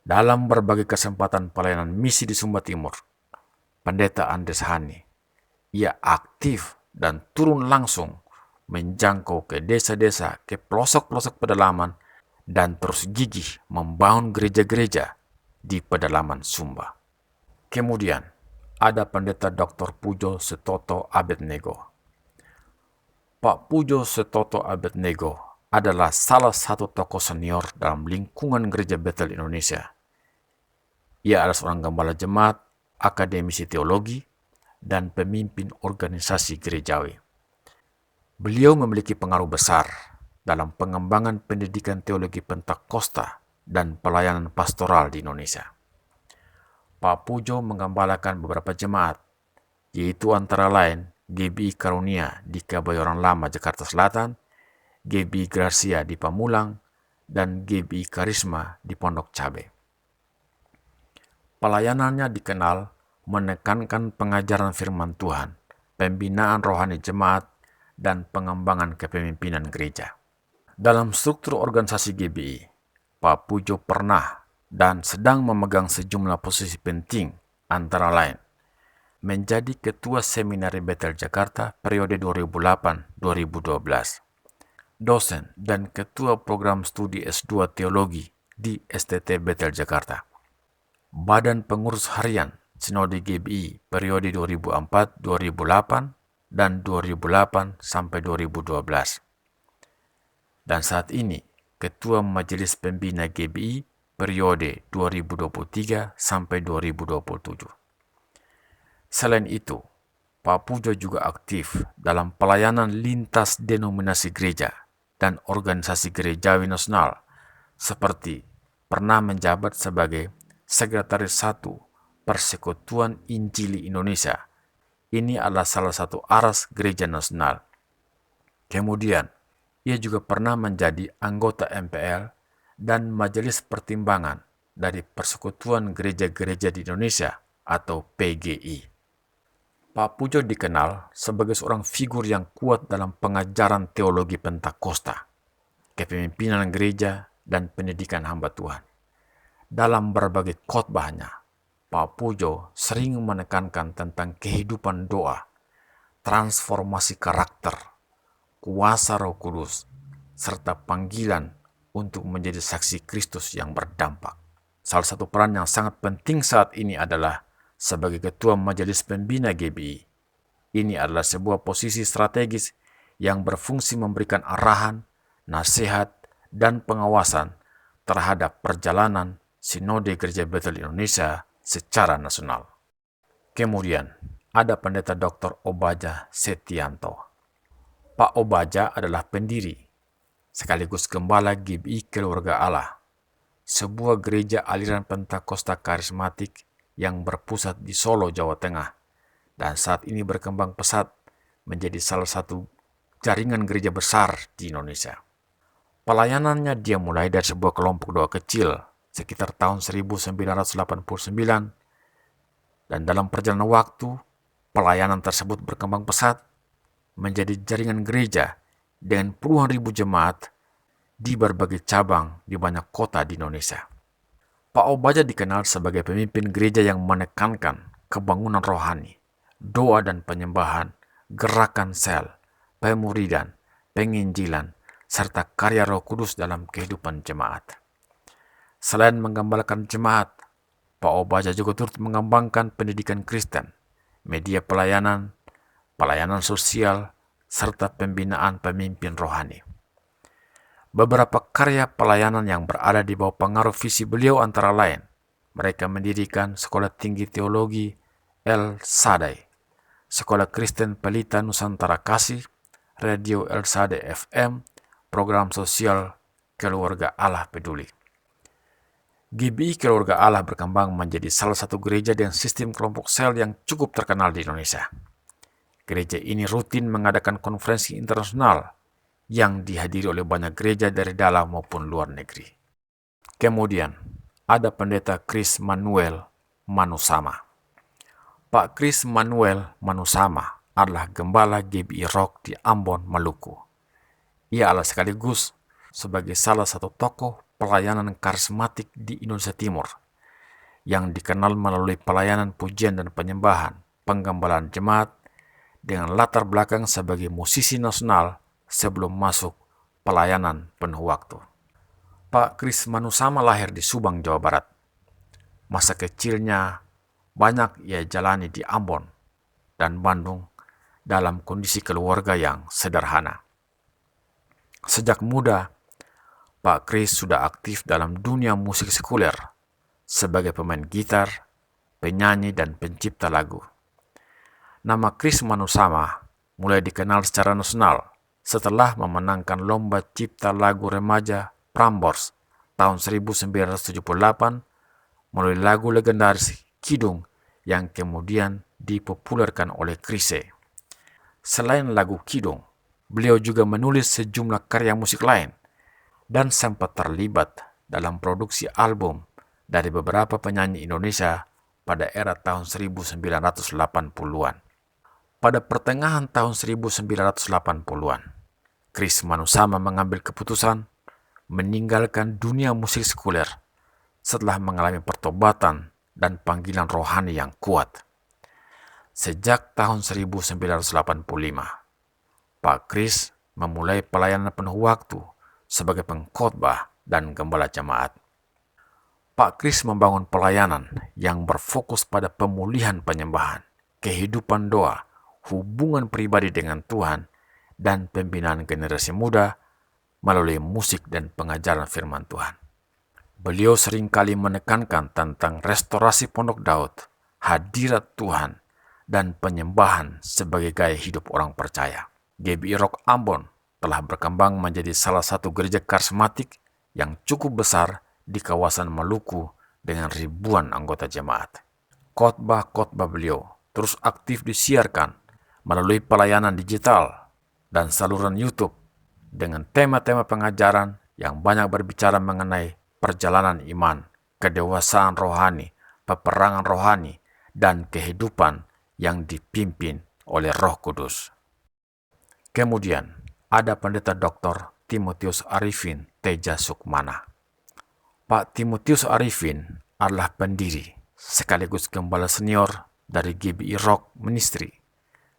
Dalam berbagai kesempatan pelayanan misi di Sumba Timur, Pendeta Andreas Hani, ia aktif dan turun langsung menjangkau ke desa-desa, ke pelosok-pelosok pedalaman, dan terus gigih membangun gereja-gereja di pedalaman Sumba. Kemudian, ada Pendeta Dr. Pujo Setoto Abednego. Pak Pujo Setoto Abednego adalah salah satu tokoh senior dalam lingkungan Gereja Betel Indonesia. Ia adalah seorang gembala jemaat, akademisi teologi, dan pemimpin organisasi gerejawi. Beliau memiliki pengaruh besar dalam pengembangan pendidikan teologi Pentakosta dan pelayanan pastoral di Indonesia. Pak Pujo menggembalakan beberapa jemaat, yaitu antara lain GBI Karunia di Kebayoran Lama, Jakarta Selatan, GBI Gracia di Pamulang, dan GBI Karisma di Pondok Cabe. Pelayanannya dikenal menekankan pengajaran firman Tuhan, pembinaan rohani jemaat, dan pengembangan kepemimpinan gereja. Dalam struktur organisasi GBI, Pak Pujo pernah dan sedang memegang sejumlah posisi penting, antara lain menjadi Ketua Seminari Bethel Jakarta periode 2008-2012, dosen dan Ketua Program Studi S2 Teologi di STT Bethel Jakarta, Badan Pengurus Harian Sinode GBI periode 2004-2008 dan 2008-2012. Dan saat ini Ketua Majelis Pembina GBI periode 2023-2027. Selain itu, Pak Pujo juga aktif dalam pelayanan lintas denominasi gereja dan organisasi gerejawi nasional, seperti pernah menjabat sebagai Sekretaris 1 Persekutuan Injili Indonesia. Ini adalah salah satu aras gereja nasional. Kemudian, ia juga pernah menjadi anggota MPL dan Majelis Pertimbangan dari Persekutuan Gereja-Gereja di Indonesia atau PGI. Pak Pujo dikenal sebagai seorang figur yang kuat dalam pengajaran teologi Pentakosta, kepemimpinan gereja, dan pendidikan hamba Tuhan. Dalam berbagai khotbahnya, Pak Pujo sering menekankan tentang kehidupan doa, transformasi karakter, kuasa Roh Kudus, serta panggilan untuk menjadi saksi Kristus yang berdampak. Salah satu peran yang sangat penting saat ini adalah sebagai Ketua Majelis Pembina GBI. Ini adalah sebuah posisi strategis yang berfungsi memberikan arahan, nasihat, dan pengawasan terhadap perjalanan Sinode Gereja Bethel Indonesia secara nasional. Kemudian, ada Pendeta Dr. Obaja Setianto. Pak Obaja adalah pendiri sekaligus gembala GBI Keluarga Allah, sebuah gereja aliran Pentakosta karismatik yang berpusat di Solo, Jawa Tengah, dan saat ini berkembang pesat menjadi salah satu jaringan gereja besar di Indonesia. Pelayanannya dia mulai dari sebuah kelompok doa kecil sekitar tahun 1989, dan dalam perjalanan waktu, pelayanan tersebut berkembang pesat menjadi jaringan gereja dengan puluhan ribu jemaat di berbagai cabang di banyak kota di Indonesia. Pak Obaja dikenal sebagai pemimpin gereja yang menekankan kebangunan rohani, doa dan penyembahan, gerakan sel, pemuridan, penginjilan, serta karya Roh Kudus dalam kehidupan jemaat. Selain menggembalakan jemaat, Pak Obaja juga turut mengembangkan pendidikan Kristen, media pelayanan, pelayanan sosial, serta pembinaan pemimpin rohani. Beberapa karya pelayanan yang berada di bawah pengaruh visi beliau antara lain, mereka mendirikan Sekolah Tinggi Teologi El Shaddai, Sekolah Kristen Pelita Nusantara Kasih, Radio El Shaddai FM, program sosial Keluarga Allah Peduli. GBI Keluarga Allah berkembang menjadi salah satu gereja dengan sistem kelompok sel yang cukup terkenal di Indonesia. Gereja ini rutin mengadakan konferensi internasional yang dihadiri oleh banyak gereja dari dalam maupun luar negeri. Kemudian, ada Pendeta Chris Manuel Manusama. Pak Chris Manuel Manusama adalah gembala GBI Rock di Ambon, Maluku. Ia adalah sekaligus sebagai salah satu tokoh pelayanan karismatik di Indonesia Timur yang dikenal melalui pelayanan pujian dan penyembahan, penggembalaan jemaat dengan latar belakang sebagai musisi nasional sebelum masuk pelayanan penuh waktu. Pak Chris Manusama lahir di Subang, Jawa Barat. Masa kecilnya banyak ia jalani di Ambon dan Bandung dalam kondisi keluarga yang sederhana. Sejak muda, Pak Chris sudah aktif dalam dunia musik sekuler sebagai pemain gitar, penyanyi, dan pencipta lagu. Nama Chris Manusama mulai dikenal secara nasional setelah memenangkan lomba cipta lagu remaja Prambors tahun 1978 melalui lagu legendaris Kidung yang kemudian dipopulerkan oleh Chrisye. Selain lagu Kidung, beliau juga menulis sejumlah karya musik lain dan sempat terlibat dalam produksi album dari beberapa penyanyi Indonesia pada era tahun 1980-an. Pada pertengahan tahun 1980-an, Kris Manusama mengambil keputusan meninggalkan dunia musik sekuler setelah mengalami pertobatan dan panggilan rohani yang kuat. Sejak tahun 1985, Pak Kris memulai pelayanan penuh waktu sebagai pengkhotbah dan gembala jemaat. Pak Kris membangun pelayanan yang berfokus pada pemulihan penyembahan, kehidupan doa, hubungan pribadi dengan Tuhan, dan pembinaan generasi muda melalui musik dan pengajaran firman Tuhan. Beliau seringkali menekankan tentang restorasi Pondok Daud, hadirat Tuhan, dan penyembahan sebagai gaya hidup orang percaya. GBI Rock Ambon telah berkembang menjadi salah satu gereja karismatik yang cukup besar di kawasan Maluku dengan ribuan anggota jemaat. Khotbah-khotbah beliau terus aktif disiarkan melalui pelayanan digital dan saluran YouTube dengan tema-tema pengajaran yang banyak berbicara mengenai perjalanan iman, kedewasaan rohani, peperangan rohani, dan kehidupan yang dipimpin oleh Roh Kudus. Kemudian ada Pendeta Dr. Timotius Arifin Teja Sukmana. Pak Timotius Arifin adalah pendiri sekaligus gembala senior dari GBI Rock Ministry,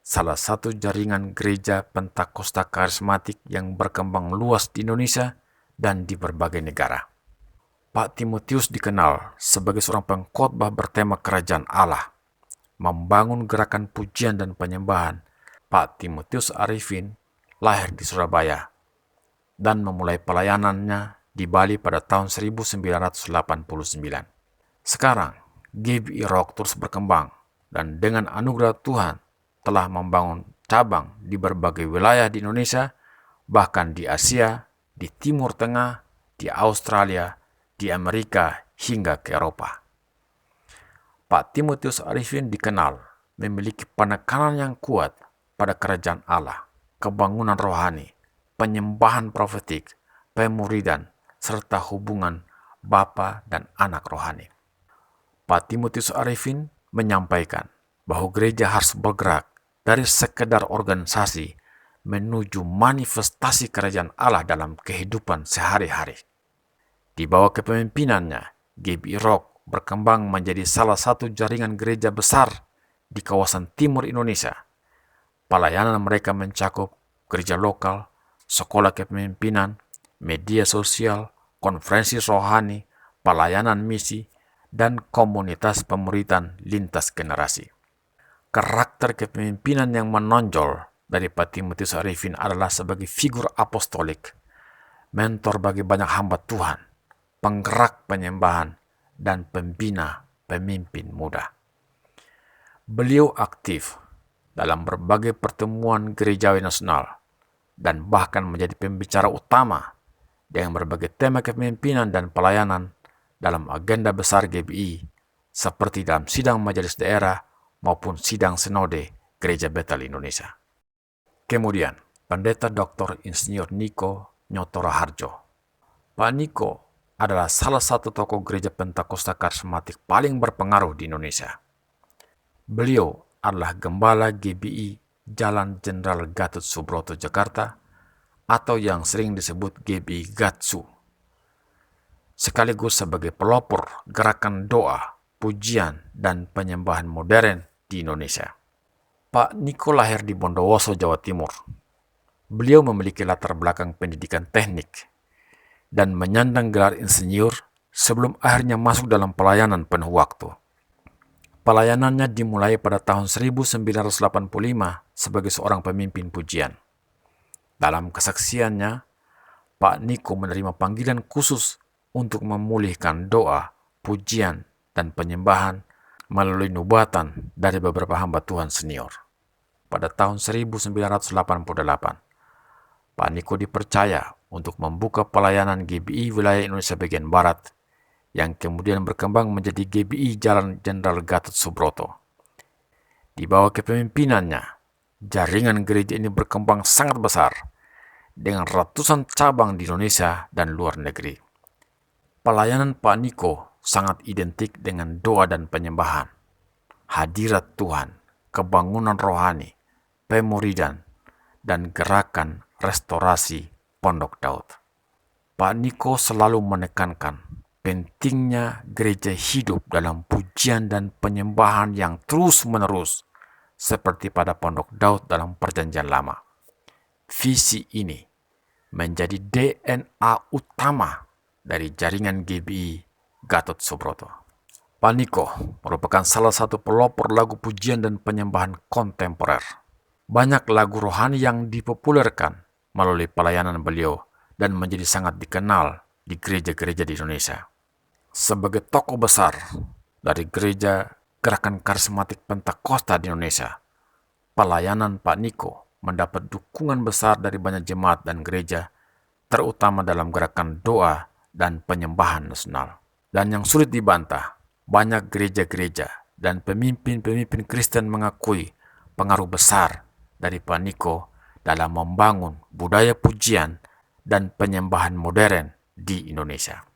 salah satu jaringan gereja Pentakosta karismatik yang berkembang luas di Indonesia dan di berbagai negara. Pak Timotius dikenal sebagai seorang pengkhotbah bertema kerajaan Allah. Membangun gerakan pujian dan penyembahan, Pak Timotius Arifin lahir di Surabaya dan memulai pelayanannya di Bali pada tahun 1989. Sekarang, GBI Rock terus berkembang dan dengan anugerah Tuhan telah membangun cabang di berbagai wilayah di Indonesia, bahkan di Asia, di Timur Tengah, di Australia, di Amerika, hingga ke Eropa. Pak Timotius Arifin dikenal memiliki penekanan yang kuat pada kerajaan Allah, kebangunan rohani, penyembahan profetik, pemuridan, serta hubungan bapa dan anak rohani. Pak Timotius Arifin menyampaikan bahwa gereja harus bergerak dari sekedar organisasi menuju manifestasi kerajaan Allah dalam kehidupan sehari-hari. Di bawah kepemimpinannya, GBI Rock berkembang menjadi salah satu jaringan gereja besar di kawasan timur Indonesia. Pelayanan mereka mencakup gereja lokal, sekolah kepemimpinan, media sosial, konferensi rohani, pelayanan misi, dan komunitas pemuridan lintas generasi. Karakter kepemimpinan yang menonjol dari Pak Timotius Arifin adalah sebagai figur apostolik, mentor bagi banyak hamba Tuhan, penggerak penyembahan, dan pembina pemimpin muda. Beliau aktif dalam berbagai pertemuan gerejawi nasional dan bahkan menjadi pembicara utama dengan berbagai tema kepemimpinan dan pelayanan dalam agenda besar GBI seperti dalam sidang majelis daerah maupun sidang sinode Gereja Betel Indonesia. Kemudian, Pendeta Dr. Insinyur Niko Nyotora Harjo. Pak Niko adalah salah satu tokoh gereja Pentakosta karismatik paling berpengaruh di Indonesia. Beliau adalah gembala GBI Jalan Jenderal Gatot Subroto Jakarta atau yang sering disebut GBI Gatsu, sekaligus sebagai pelopor gerakan doa, pujian, dan penyembahan modern di Indonesia. Pak Niko lahir di Bondowoso, Jawa Timur. Beliau memiliki latar belakang pendidikan teknik dan menyandang gelar insinyur sebelum akhirnya masuk dalam pelayanan penuh waktu. Pelayanannya dimulai pada tahun 1985 sebagai seorang pemimpin pujian. Dalam kesaksiannya, Pak Niko menerima panggilan khusus untuk memulihkan doa, pujian, dan penyembahan melalui nubatan dari beberapa hamba Tuhan senior. Pada tahun 1988, Pak Niko dipercaya untuk membuka pelayanan GBI wilayah Indonesia bagian Barat, yang kemudian berkembang menjadi GBI Jalan Jenderal Gatot Subroto. Di bawah kepemimpinannya, jaringan gereja ini berkembang sangat besar, dengan ratusan cabang di Indonesia dan luar negeri. Pelayanan Pak Niko sangat identik dengan doa dan penyembahan, hadirat Tuhan, kebangunan rohani, pemuridan, dan gerakan restorasi Pondok Daud. Pak Niko selalu menekankan pentingnya gereja hidup dalam pujian dan penyembahan yang terus-menerus, seperti pada Pondok Daud dalam Perjanjian Lama. Visi ini menjadi DNA utama dari jaringan GBI Gatot Subroto. Pak Niko merupakan salah satu pelopor lagu pujian dan penyembahan kontemporer. Banyak lagu rohani yang dipopulerkan melalui pelayanan beliau dan menjadi sangat dikenal di gereja-gereja di Indonesia. Sebagai tokoh besar dari gereja Gerakan Karismatik Pentakosta di Indonesia, pelayanan Pak Niko mendapat dukungan besar dari banyak jemaat dan gereja, terutama dalam gerakan doa dan penyembahan nasional. Dan yang sulit dibantah, banyak gereja-gereja dan pemimpin-pemimpin Kristen mengakui pengaruh besar dari Pak Niko dalam membangun budaya pujian dan penyembahan modern di Indonesia.